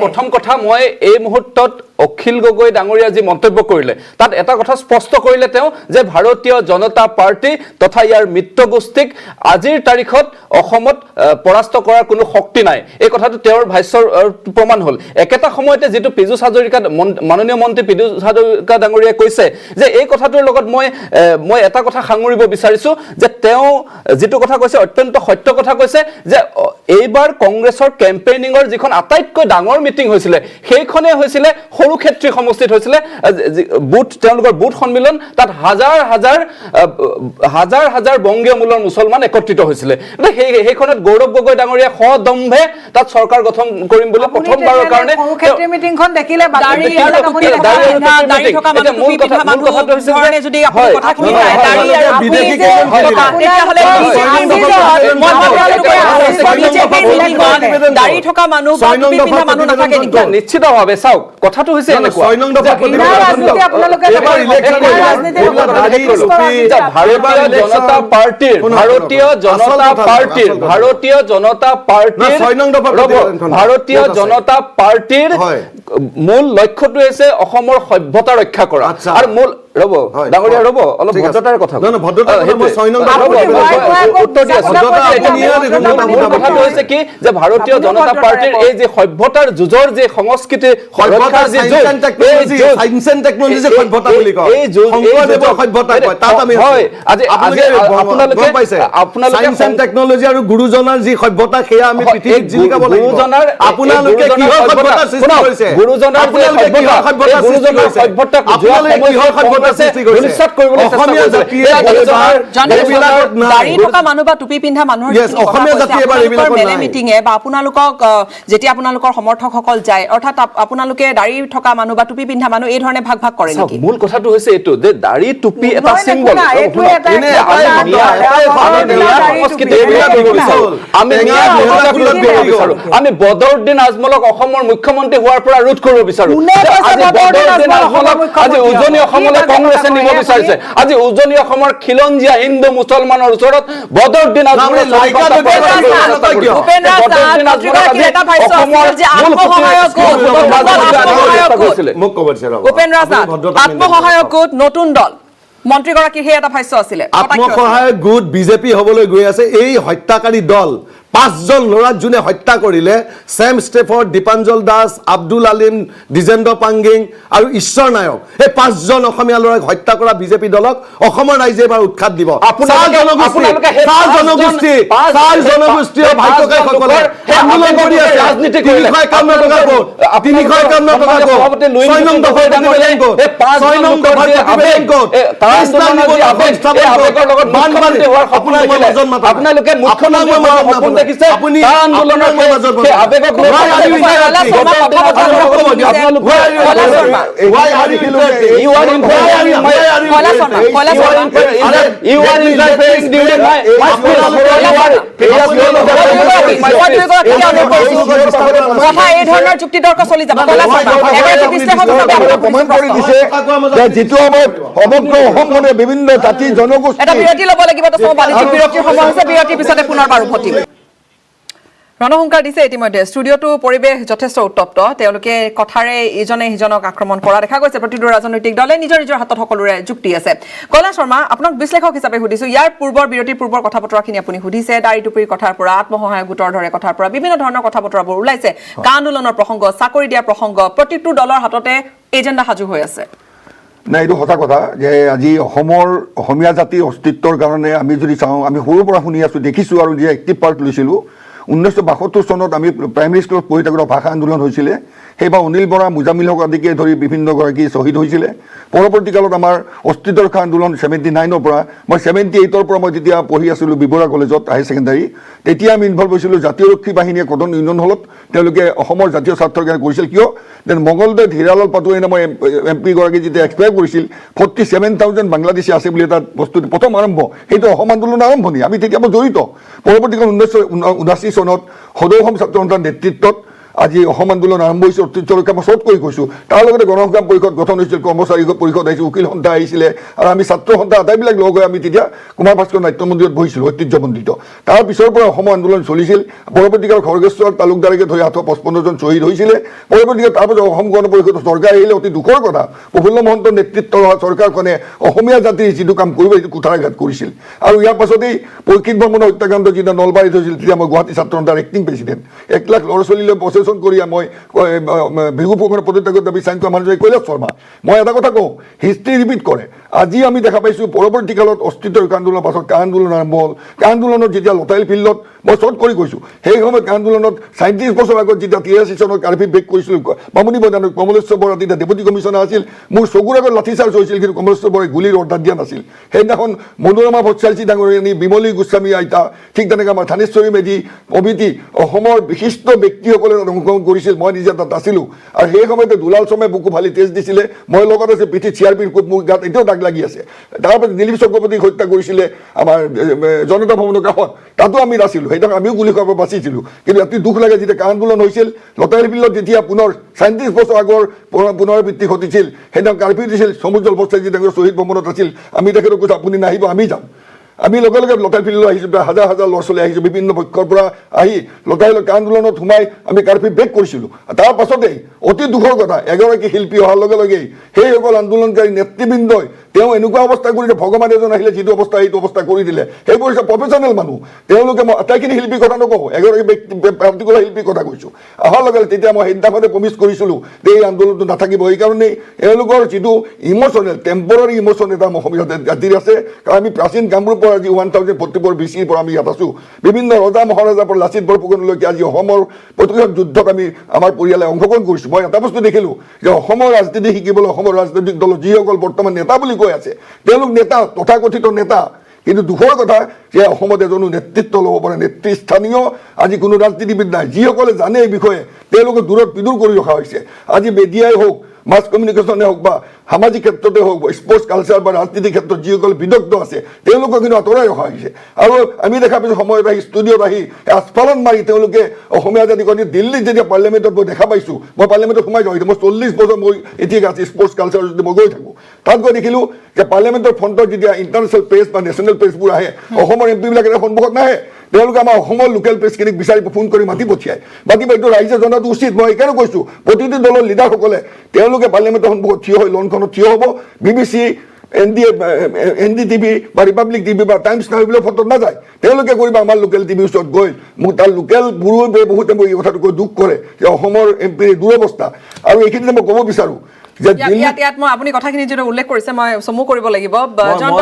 প্ৰথম কথা কথা মই এই মুহূৰ্তত অখিল গগৈ ডাঙৰীয়া যি মন্তব্য কৰিলে তাত এটা কথা স্পষ্ট কৰিলে তেওঁ যে ভাৰতীয় জনতা পাৰ্টি তথা ইয়াৰ মিত্ৰগোষ্ঠীক আজিৰ তাৰিখত অসমত পৰাস্ত কৰাৰ কোনো শক্তি নাই এই কথাটো তেওঁৰ ভাষ্যৰ প্ৰমাণ হ'ল একেটা সময়তে যেটো পীযুষ হাজৰিকা মাননীয় মন্ত্ৰী পীযুষ হাজৰিকা ডাঙৰীয়াই কৈছে যে এই কথাটোৰ লগত মই এটা কথা সাঙুৰিব বিচাৰিছো যে তেওঁ যেটো কথা কৈছে অত্যন্ত সত্য কথা কৈছে যে এইবাৰ কংগ্ৰেছৰ কেম্পেইনিংৰ যিখন আটাইতকৈ ডাঙৰ মিটিং হৈছিলে সেইখনে হৈছিলে সৰুক্ষেত্ৰী সমষ্টিত হৈছিলে বুথ তেওঁলোকৰ বুথ সন্মিলন তাত হাজাৰ হাজাৰ বংগীয় মূলৰ মুছলমান একত্ৰিত হৈছিলে সেইখনত গৌৰৱ গগৈ ডাঙৰীয়া সদম্ভে তাত চৰকাৰ গঠন কৰিম বুলি প্ৰথমবাৰৰ কাৰণে সৰুক্ষেত্ৰী মিটিংখন দেখিলে নিশ্চিতভাৱে চাওক কথাটো হৈছে ভাৰতীয় জনতা পাৰ্টিৰ মূল লক্ষ্যটো হৈছে অসমৰ সভ্যতা ৰক্ষা কৰা আৰু মূল ৰব ডাঙৰীয়া ৰব অলপ ভদ্ৰতাৰ কথা কথাটো হৈছে কি যে ভাৰতীয় জনতা পাৰ্টিৰ এই যে সভ্যতাৰ যুঁজৰ যে সংস্কৃতি ৰক্ষাৰ যি টেকনলজি আৰু গুৰুজনাৰ যি সভ্যতা সেয়া আমি পৃথিৱীত জিলিকাব লাগিব আপোনালোকে কিহৰ সভ্যতা সৃষ্টি কৰিছে গুৰুজনাৰ সভ্যতা দাড়ি থকা মানুহ বা টুপি পিন্ধা মানুহৰ মিটিঙে বা আপোনালোকক যেতিয়া আপোনালোকৰ সমৰ্থকসকল যায় অৰ্থাৎ আপোনালোকে দাড়ি থকা মানুহ বা টুপি পিন্ধা মানুহ এই ধৰণে ভাগ ভাগ কৰে নেকি মূল কথাটো হৈছে এইটো যে দাড়ি টুপি এটা সিম্বল আমি বদৰুদ্দিন আজমলক অসমৰ মুখ্যমন্ত্ৰী হোৱাৰ পৰা ৰোধ কৰিব বিচাৰো আজি উজনি অসমলৈ কংগ্ৰেছে নিব বিচাৰিছে আজি উজনি অসমৰ খিলঞ্জীয়া হিন্দু মুছলমানৰ ওচৰত বদৰুদ্দিন আজমলক আত্মসহায়ক গোট নতুন দল মন্ত্ৰীগৰাকীৰ সেই এটা ভাষ্য আছিলে আত্মসহায়ক গোট বিজেপি হবলৈ গৈ আছে এই হত্যাকাৰী দল 5জন ল'ৰাক যোনে হত্যা কৰিলে চেম ষ্টেফৰ্ড দীপাঞ্জল দাস আব্দুল আলিম দ্বিজেন্দ্ৰ পাংগিং আৰু ঈশ্বৰ নায়ক এই 5জন অসমীয়া ল'ৰাক হত্যা কৰা বিজেপি দলক অসমৰ ৰাইজে এবাৰ উৎখাত দিব জনগোষ্ঠীয় ভাইককাইসকলে আন্দোলন কৰি আছে ৰাজনীতি কৰি 351 টকা ভোট 351 টকা ভোট 6 নং দফাৰ বেংকত 6 নং দফাৰ বেংকত আপোনালোকে মুখ্যমন্ত্ৰী দেখিছে আন্দোলনৰ আবেগক এই ধৰণৰ যুক্তি তৰ্ক চলি যাব যিটো সমগ্ৰ অসমখনে বিভিন্ন জাতি জনগোষ্ঠী এটা বিৰতি ল'ব লাগিব বিৰতিৰ সময় হৈছে বিৰতিৰ পিছতে পুনৰ বাৰু উভতিম ৰণসংকাৰ দিছে ইতিমধ্যে ষ্টুডিঅ'টো পৰিৱেশ যথেষ্ট উত্তপ্ত তেওঁলোকে কথাৰে ইজনে সিজনক আক্ৰমণ কৰা দেখা গৈছে প্ৰতিটো ৰাজনৈতিক দলে নিজৰ নিজৰ হাতত সকলোৰে যুক্তি আছে কৈলাশ শৰ্মা আপোনাক বিশ্লেষক হিচাপে সুধিছো ইয়াৰ পূৰ্বৰ বিৰতিৰ পূৰ্বৰ কথা বতৰাখিনি আপুনি সুধিছে দাড়ি টুপিৰ কথাৰ পৰা আত্মসহায়ক গোটৰ ধৰে কথাৰ পৰা বিভিন্ন ধৰণৰ কথা বতৰাবোৰ ওলাইছে কা আন্দোলনৰ প্ৰসংগ চাকৰি দিয়া প্ৰসংগ প্ৰতিটো দলৰ হাততে এজেণ্ডা সাজু হৈ আছে না এইটো সঁচা কথা যে আজি অসমীয়া জাতিৰ অস্তিত্বৰ কাৰণে আমি যদি চাওঁ আমি সৰুৰ পৰা শুনি আছোঁ দেখিছোঁ আৰু যে এক্টিভ পাৰ্ট লৈছিলোঁ 1972 চনত আমি প্ৰাইমেৰী স্কুলত পঢ়ি থাকোঁতে ভাষা আন্দোলন হৈছিলে সেইবাৰ অনিল বৰা মুজামিল হক আদিকে ধৰি বিভিন্নগৰাকী শ্বহীদ হৈছিলে পৰৱৰ্তী কালত আমাৰ অস্তিত্ব ৰক্ষা আন্দোলন 79ৰ পৰা মই 78ৰ পৰা মই যেতিয়া পঢ়ি আছিলোঁ বিবৰা কলেজত হাই ছেকেণ্ডাৰী তেতিয়া আমি ইনভলভ হৈছিলোঁ জাতীয়ৰক্ষী বাহিনীয়ে কটন ইউনিয়ন হলত তেওঁলোকে অসমৰ জাতীয় স্বাৰ্থৰ কাৰণে কৰিছিল কিয় দেন মংগলদৈত হীৰালাল পাটোৱাৰী নামৰ MP গৰাকী যেতিয়া এক্সপায়াৰ কৰিছিল 47,000 বাংলাদেশী আছে বুলি এটা বস্তু প্ৰথম আৰম্ভ সেইটো অসম আন্দোলনৰ আৰম্ভণি আমি তেতিয়া জড়িত পৰৱৰ্তী কালত 1979 চনত সদৌ অসম ছাত্ৰ সন্থাৰ নেতৃত্বত আজি অসম আন্দোলন আৰম্ভ হৈছে অতীতলৈকে মই চৰ্ট কৰি কৈছোঁ তাৰ লগতে গণসংগ্ৰাম পৰিষদ গঠন হৈছিল কৰ্মচাৰী পৰিষদ আহিছিল উকিল সন্থা আহিছিলে আৰু আমি ছাত্ৰ সন্থা আটাইবিলাক লগ হৈ আমি তেতিয়া কুমাৰ ভাস্কৰ নাট্য মন্দিৰত বহিছিলোঁ ঐতিহ্যমণ্ডিত তাৰ পিছৰ পৰা অসম আন্দোলন চলিছিল পৰৱৰ্তীকালত খড়গেশ্বৰ তালুকদাৰকে ধৰি 855জন শ্বহীদ হৈছিলে পৰৱৰ্তীকালত তাৰপাছত অসম গণ পৰিষদৰ চৰকাৰ আহিলে অতি দুখৰ কথা প্ৰফুল্ল মহন্তৰ নেতৃত্ব লোৱা চৰকাৰখনে অসমীয়া জাতিৰ যিটো কাম কৰিব সেইটো কুঠাৰাঘাত কৰিছিল আৰু ইয়াৰ পাছতেই পৰীক্ষিত ভ্ৰমণৰ হত্যাকাণ্ড যেতিয়া নলবাৰীত হৈছিল তেতিয়া মই গুৱাহাটী ছাত্ৰ সন্থাৰ এক্টিং প্ৰেছিডেণ্ট 1 লাখ ল'ৰা ছোৱালীলৈ প্ৰচেছন কৰি মই বিহু ফুকনৰ পদত্যাগৰ দাবী চাইন কৰা মানুহজন কৈলাশ শৰ্মা মই এটা কথা কওঁ হিষ্ট্ৰী ৰিপিট কৰে আজি আমি দেখা পাইছোঁ পৰৱৰ্তী কালত অস্তিত্বৰ আন্দোলনৰ পাছত কা আন্দোলন আৰম্ভ হ'ল কা আন্দোলনত যেতিয়া লতাইল ফিল্ডত মই চৰ্ট কৰি কৈছোঁ সেই সময়ত কা আন্দোলনত 37 বছৰ আগত যেতিয়া 83 চনত কাৰ্ফি ব্ৰেক কৰিছিলোঁ বামুণী মৈদানত কমলেশ্বৰ বৰা তেতিয়া ডেপুটি কমিশ্যনাৰ আছিল মোৰ চকুৰ আগত লাঠি চাৰ্জ হৈছিল কিন্তু কমলেশ্বৰ বৰাই গুলীৰ অৰ্ডাৰ দিয়া নাছিল সেইদিনাখন মনোৰমা ভট্টাচাৰ্যী ডাঙৰীয়ানী বিমলী গোস্বামী আইতা ঠিক তেনেকৈ আমাৰ থানেশ্বৰী মেধি প্ৰভৃতি অসমৰ বিশিষ্ট ব্যক্তিসকলে অংশগ্ৰহণ কৰিছিল মই নিজে তাত আছিলোঁ আৰু সেই সময়তে দুলাল শৰ্মাই বুকু ফালি তেজ দিছিলে মই লগত আছে পিঠিত চিআৰপিৰ কোপ মোৰ গাত এতিয়াও দাগ লাগি আছে তাৰপাছত দিলীপ চক্ৰৱৰ্তীক হত্যা কৰিছিলে আমাৰ জনতা ভৱনৰ কাষত তাতো আমি নাছিলোঁ সেইদিনা আমিও গুলি খোৱাৰ পৰা বাচিছিলোঁ কিন্তু অতি দুখ লাগে যেতিয়া কা আন্দোলন হৈছিল লতাইল ফিল্ডত যেতিয়া পুনৰ 37 বছৰ আগৰ পুনৰাবৃত্তি ঘটিছিল সেইদিনা কাৰ্ফিউ দিছিল সমুজ্জ্বল ভট্টাচাৰ্যী ডাঙৰীয়া শ্বহীদ ভৱনত আছিল আমি তেখেতক কৈছোঁ আপুনি নাহিব আমি যাম আমি লগে লগে লতাইল ফিল্ডলৈ আহিছোঁ প্ৰায় হাজাৰ হাজাৰ ল'ৰা ছোৱালী আহিছোঁ বিভিন্ন পক্ষৰ পৰা আহি লতাইল আন্দোলনত সোমাই আমি কাৰ্ফিউ ব্ৰেক কৰিছিলোঁ তাৰ পাছতেই অতি দুখৰ কথা এগৰাকী শিল্পী অহাৰ লগে লগেই সেইসকল আন্দোলনকাৰী নেতৃবৃন্দই তেওঁ এনেকুৱা অৱস্থা কৰিলে ভগৱান এজন আহিলে যিটো অৱস্থা সেইটো অৱস্থা কৰি দিলে সেইবোৰ হৈছে প্ৰফেচনেল মানুহ তেওঁলোকে মই আটাইখিনি শিল্পীৰ কথা নকওঁ এগৰাকী পাৰ্টিকুলাৰ শিল্পীৰ কথা কৈছোঁ অহাৰ লগে তেতিয়া মই সেইদিনাখনে প্ৰমিছ কৰিছিলোঁ যে এই আন্দোলনটো নাথাকিব সেইকাৰণেই এওঁলোকৰ যিটো ইম'চনেল টেম্পৰাৰী ইম'চন এটা অসমীয়া জাতিৰ আছে কাৰণ আমি প্ৰাচীন কামৰূপৰ আজি 1044 BC পৰা আমি ইয়াত আছোঁ বিভিন্ন ৰজা মহাৰজাৰ পৰা লাচিত বৰফুকনলৈকে আজি অসমৰ প্ৰতিখন যুদ্ধত আমি আমাৰ পৰিয়ালে অংশগ্ৰহণ কৰিছোঁ মই এটা বস্তু দেখিলোঁ যে অসমৰ ৰাজনীতি শিকিবলৈ অসমৰ ৰাজনৈতিক দলৰ যিসকল বৰ্তমান নেতা বুলি কৈ আছে তেওঁলোক নেতা তথাকথিত নেতা কিন্তু দুখৰ কথা যে অসমত এজনো নেতৃত্ব ল'ব পাৰে নেতৃস্থানীয় আজি কোনো ৰাজনীতিবিদ নাই যিসকলে জানে এই বিষয়ে তেওঁলোকে দূৰত বিদূৰ কৰি ৰখা হৈছে আজি মিডিয়াই হওক মাছ কমিউনিকেশ্যনে হওক বা সামাজিক ক্ষেত্ৰতে হওক স্পৰ্টছ কালচাৰ বা ৰাজনীতিৰ ক্ষেত্ৰত যিসকল বিদগ্ধ আছে তেওঁলোকক কিন্তু আঁতৰাই ৰখা হৈছে আৰু আমি দেখা পাইছোঁ সময়ত আহি ষ্টুডিঅ'ত আহি আস্ফালন মাৰি তেওঁলোকে অসমীয়া জাতিখন দিল্লীত যেতিয়া পাৰ্লিয়ামেণ্টত মই দেখা পাইছোঁ মই পাৰ্লিয়ামেণ্টত সোমাই যাওঁ মই 40 বছৰ মই এতিয়া আছোঁ স্পৰ্টছ কালচাৰৰ যদি মই গৈ থাকোঁ তাত গৈ দেখিলোঁ যে পাৰ্লিয়ামেণ্টৰ ফ্ৰণ্টত যেতিয়া ইণ্টাৰনেশ্যনেল প্ৰেছ বা নেশ্যনেল প্ৰেছবোৰ আহে অসমৰ এমপিবিলাক এটা সন্মুখত নাহে তেওঁলোকে আমাৰ অসমৰ লোকেল প্ৰেছখিনিক বিচাৰি ফোন কৰি মাতি পঠিয়ায় বাকী এইটো ৰাইজে জনাটো উচিত মই সেইকাৰণে কৈছোঁ প্ৰতিটো দলৰ লিডাৰসকলে তেওঁলোকে পাৰ্লিয়ামেণ্টৰ সন্মুখত থিয় হৈ লনখনত থিয় হ'ব BBC NDTV বা ৰিপাব্লিক টিভি বা টাইমছ নাও এইবিলাক ফটোত নাযায় তেওঁলোকে কৰিব আমাৰ লোকেল টিভিৰ ওচৰত গৈ মোৰ তাৰ লোকেলবোৰো বহুতে মই এই কথাটো কৈ দুখ কৰে যে অসমৰ এমপিৰ দুৰৱস্থা আৰু এইখিনিতে মই ক'ব বিচাৰোঁ ইয়াত মই আপুনি কথাখিনি যিটো উল্লেখ কৰিছে মই চমু কৰিব লাগিব জয়ন্ত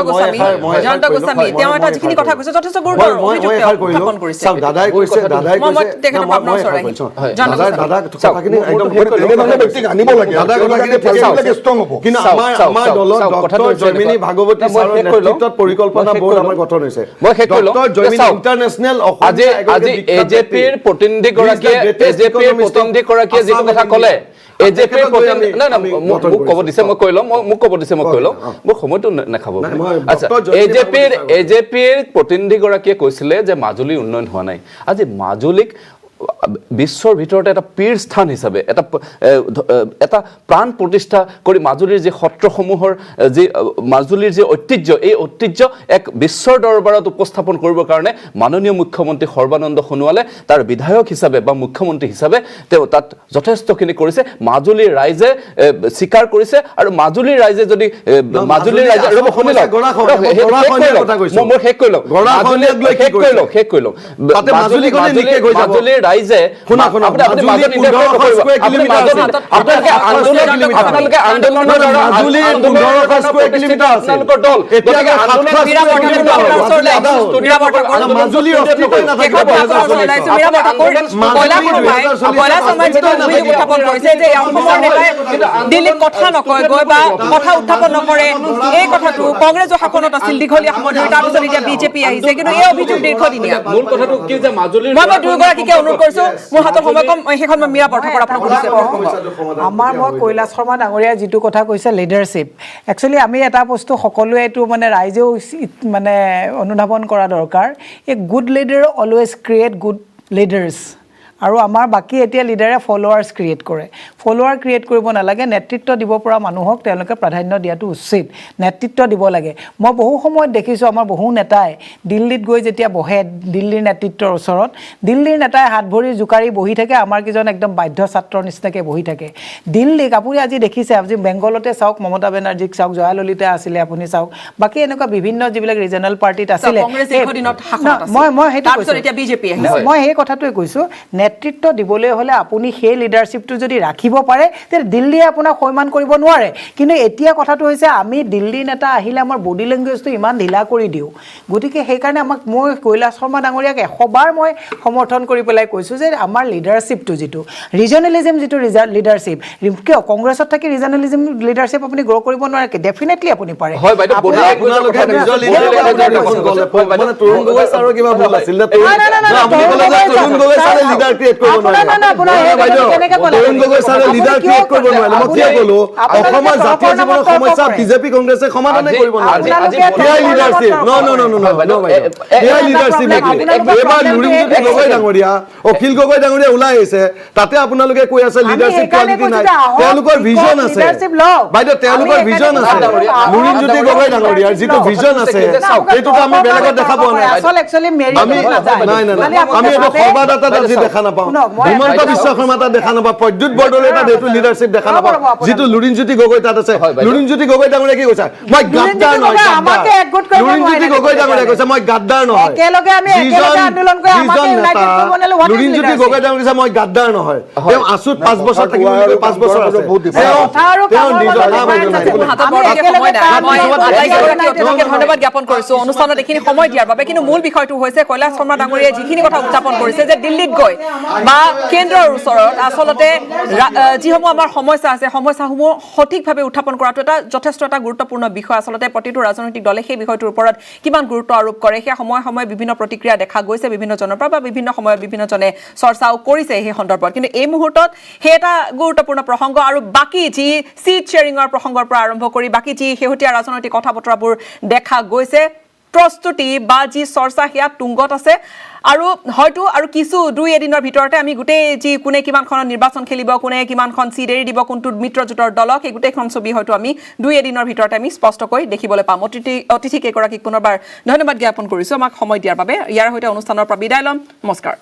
গোস্বামী তেওঁ এটা যিখিনি কথা কৈছে যথেষ্ট গুৰুতৰ অভিযোগ উত্থাপন কৰিছে দাদাই কৈছে আনিব লাগে কিন্তু আমাৰ দলত ডক্টৰ জয়মিনী ভাগৱতী ছাৰৰ নেতৃত্বত পৰিকল্পনা বৰ্ড আমাৰ গঠন হৈছে ডক্টৰ জয়মিনী ইণ্টাৰনেশ্যনেল আজি এজেপিৰ প্ৰতিনিধিগৰাকীয়ে যিটো কথা ক'লে এজেপিৰ মোক ক'ব দিছে মই কৈ লওঁ মোৰ সময়টো নাখাব আচ্ছা এজেপিৰ প্ৰতিনিধিগৰাকীয়ে কৈছিলে যে মাজুলীৰ উন্নয়ন হোৱা নাই আজি মাজুলীক বিশ্বৰ ভিতৰতে এটা পীৰ স্থান হিচাপে এটা প্ৰাণ প্ৰতিষ্ঠা কৰি মাজুলীৰ যি সত্ৰসমূহৰ যি মাজুলীৰ যি ঐতিহ্য এই ঐতিহ্য এক বিশ্বৰ দৰবাৰত উপস্থাপন কৰিবৰ কাৰণে মাননীয় মুখ্যমন্ত্ৰী সৰ্বানন্দ সোণোৱালে তাৰ বিধায়ক হিচাপে বা মুখ্যমন্ত্ৰী হিচাপে তেওঁ তাত যথেষ্টখিনি কৰিছে মাজুলীৰ ৰাইজে স্বীকাৰ কৰিছে আৰু মাজুলীৰ ৰাইজে যদি মাজুলীৰ ৰাইজে মাজুলীৰ ৰাইজে আপোনালোকে আন্দোলনৰ দিল্লীত কথা নকয় গৈ বা কথা উত্থাপন নকৰে এই কথাটো কংগ্ৰেছৰ শাসনত আছিল দীঘলীয়া সময় ধৰি তাৰপিছত এতিয়া বিজেপি আহিছে কিন্তু এই অভিযোগ দীৰ্ঘদিনীয়া মূল কথাটো কি যে মাজুলীৰ মই দুয়োগৰাকীকে অনুৰোধ কৰিছোঁ মোৰ হাতত সময় কম সেইখন মই মীৰা বৰঠাকুৰ আপোনাক সুধিছোঁ আমাৰ মই কৈলাশ শৰ্মা ডাঙৰীয়া যিটো কথা কৈছে লিডাৰশ্বিপ একচুৱেলি আমি এটা বস্তু সকলোৱে এইটো মানে ৰাইজেও মানে অনুধাৱন কৰা দৰকাৰ a good leader always create good leaders আৰু আমাৰ বাকী এতিয়া লিডাৰে ফলোৱাৰ্ছ ক্ৰিয়েট কৰে ফলোৱাৰ ক্ৰিয়েট কৰিব নালাগে নেতৃত্ব দিব পৰা মানুহক তেওঁলোকে প্ৰাধান্য দিয়াটো উচিত নেতৃত্ব দিব লাগে মই বহু সময়ত দেখিছোঁ আমাৰ বহু নেতাই দিল্লীত গৈ যেতিয়া বহে দিল্লীৰ নেতৃত্বৰ ওচৰত দিল্লীৰ নেতাই হাত ভৰি জোকাৰি বহি থাকে আমাৰ কিজন একদম বাধ্য ছাত্ৰৰ নিচিনাকৈ বহি থাকে দিল্লীক আপুনি আজি দেখিছে আজি বেংগলতে চাওক মমতা বেনাৰ্জীক চাওক জয়াললিতা আছিলে আপুনি চাওক বাকী এনেকুৱা বিভিন্ন যিবিলাক ৰিজনেল পাৰ্টিত আছিলে মই সেই কথাটোৱে কৈছোঁ নেতৃত্ব দিবলৈ হ'লে আপুনি সেই লিডাৰশ্বিপটো যদি ৰাখিব পাৰে তেতিয়া দিল্লীয়ে আপোনাক সন্মান কৰিব নোৱাৰে কিন্তু এতিয়া কথাটো হৈছে আমি দিল্লী নেতা আহিলে আমাৰ বডি লেংগুৱেজটো ইমান ঢিলা কৰি দিওঁ গতিকে সেইকাৰণে আমাক মই কৈলাশ শৰ্মা ডাঙৰীয়াক 100বাৰ মই সমৰ্থন কৰি পেলাই কৈছোঁ যে আমাৰ লিডাৰশ্বিপটো যিটো ৰিজনেলিজম যিটো লিডাৰশ্বিপ কিয় কংগ্ৰেছত থাকি ৰিজনেলিজম লিডাৰশ্বিপ আপুনি গ্ৰ' কৰিব নোৱাৰে ডেফিনেটলি আপুনি পাৰে হয় বাইদেউ আপোনালোকে নিজৰ মানে তৰুণ গগৈ ছাৰৰ কিবা ভুল আছিল নে আপুনি ক'লে যে তৰুণ গগৈ ছাৰে লিডাৰ ক্ৰিয়েট কৰিব নোৱাৰে তৰুণ গগৈ ছাৰে লিডাৰ ক্ৰিয়েট কৰিব নোৱাৰে মই কিয় ক'লো অসমৰ জাতীয় জীৱনৰ সমস্যা বিজেপি কংগ্ৰেছে সমাধানে কৰিব নোৱাৰে এয়াই লিডাৰশ্বিপ এয়াই লিডাৰশ্বিপ এইবাৰ লুৰিণজ্যোতি গগৈ ডাঙৰীয়া অখিল গগৈ ডাঙৰীয়া ওলাই আহিছে তাতে আপোনালোকে কৈ আছে লিডাৰশ্বিপ কোৱালিটি নাই তেওঁলোকৰ ভিজন আছে বাইদেউ তেওঁলোকৰ ভিজন আছে লুৰিণজ্যোতি গগৈ ডাঙৰীয়াৰ যিটো ভিজন আছে সেইটোতো আমি বেলেগত দেখা পোৱা নাই আমি আমি এইটো সৰ্বাদাতাত আজি দেখা নাপাওঁ হিমন্ত বিশ্ব শৰ্মা তাত দেখা নাপাওঁ প্ৰদ্যুৎ বৰদলৈয়ে এইটো লিডাৰশ্বিপ দেখা নাপাওঁ যিটো লুৰিণজ্যোতি গগৈ তাত আছে লুৰিণজ্যোতি গগৈ ডাঙৰীয়া কি কৈছে মই গাদ্দাৰ নহয় লুৰিণজ্যোতি গগৈ ডাঙৰীয়া কৈছে মই গাদ্দাৰ নহয় লুৰিণজ্যোতি গগৈ ডাঙৰীয়া কৈছে মই গাদ্দাৰ নহয় তেওঁ আছুত 5 বছৰ থাকিব 5 বছৰ আছে তেওঁ নিজৰ ধন্যবাদ জ্ঞাপন কৰিছো অনুষ্ঠানত এইখিনি সময় দিয়াৰ বাবে কিন্তু মূল বিষয়টো হৈছে কৈলাশ শৰ্মা ডাঙৰীয়াই যিখিনি কথা উত্থাপন কৰিছে যে দিল্লীত গৈ বা কেন্দ্ৰৰ ওচৰত আচলতে যিসমূহ আমাৰ সমস্যা আছে সমস্যাসমূহ সঠিকভাৱে উত্থাপন কৰাটো এটা যথেষ্ট এটা গুৰুত্বপূৰ্ণ বিষয় আচলতে প্ৰতিটো ৰাজনৈতিক দলে সেই বিষয়টোৰ ওপৰত কিমান গুৰুত্ব আৰোপ কৰে সেই সময়ে সময়ে বিভিন্ন প্ৰতিক্ৰিয়া দেখা গৈছে বিভিন্ন জনৰ পৰা বা বিভিন্ন সময়ত বিভিন্নজনে চৰ্চাও কৰিছে সেই সন্দৰ্ভত কিন্তু এই মুহূৰ্তত সেই এটা গুৰুত্বপূৰ্ণ প্ৰসংগ আৰু বাকী যি চিট শ্বেয়াৰিঙৰ প্ৰসংগৰ পৰা আৰম্ভ কৰি বাকী যি শেহতীয়া ৰাজনৈতিক কথা বতৰাবোৰ দেখা গৈছে প্ৰস্তুতি বা যি চৰ্চা সেয়া তুংগত আছে আৰু হয়তো আৰু কিছু 2-এদিনৰ ভিতৰতে আমি গোটেই যি কোনে কিমানখন নিৰ্বাচন খেলিব কোনে কিমানখন চিট এৰি দিব কোনটো মিত্ৰজোঁটৰ দলক সেই গোটেইখন ছবি হয়তো আমি 2-এদিনৰ ভিতৰতে আমি স্পষ্টকৈ দেখিবলৈ পাম অতিথিকেইগৰাকীক পুনৰবাৰ ধন্যবাদ জ্ঞাপন কৰিছোঁ আমাক সময় দিয়াৰ বাবে ইয়াৰ সৈতে অনুষ্ঠানৰ পৰা বিদায় ল'ম নমস্কাৰ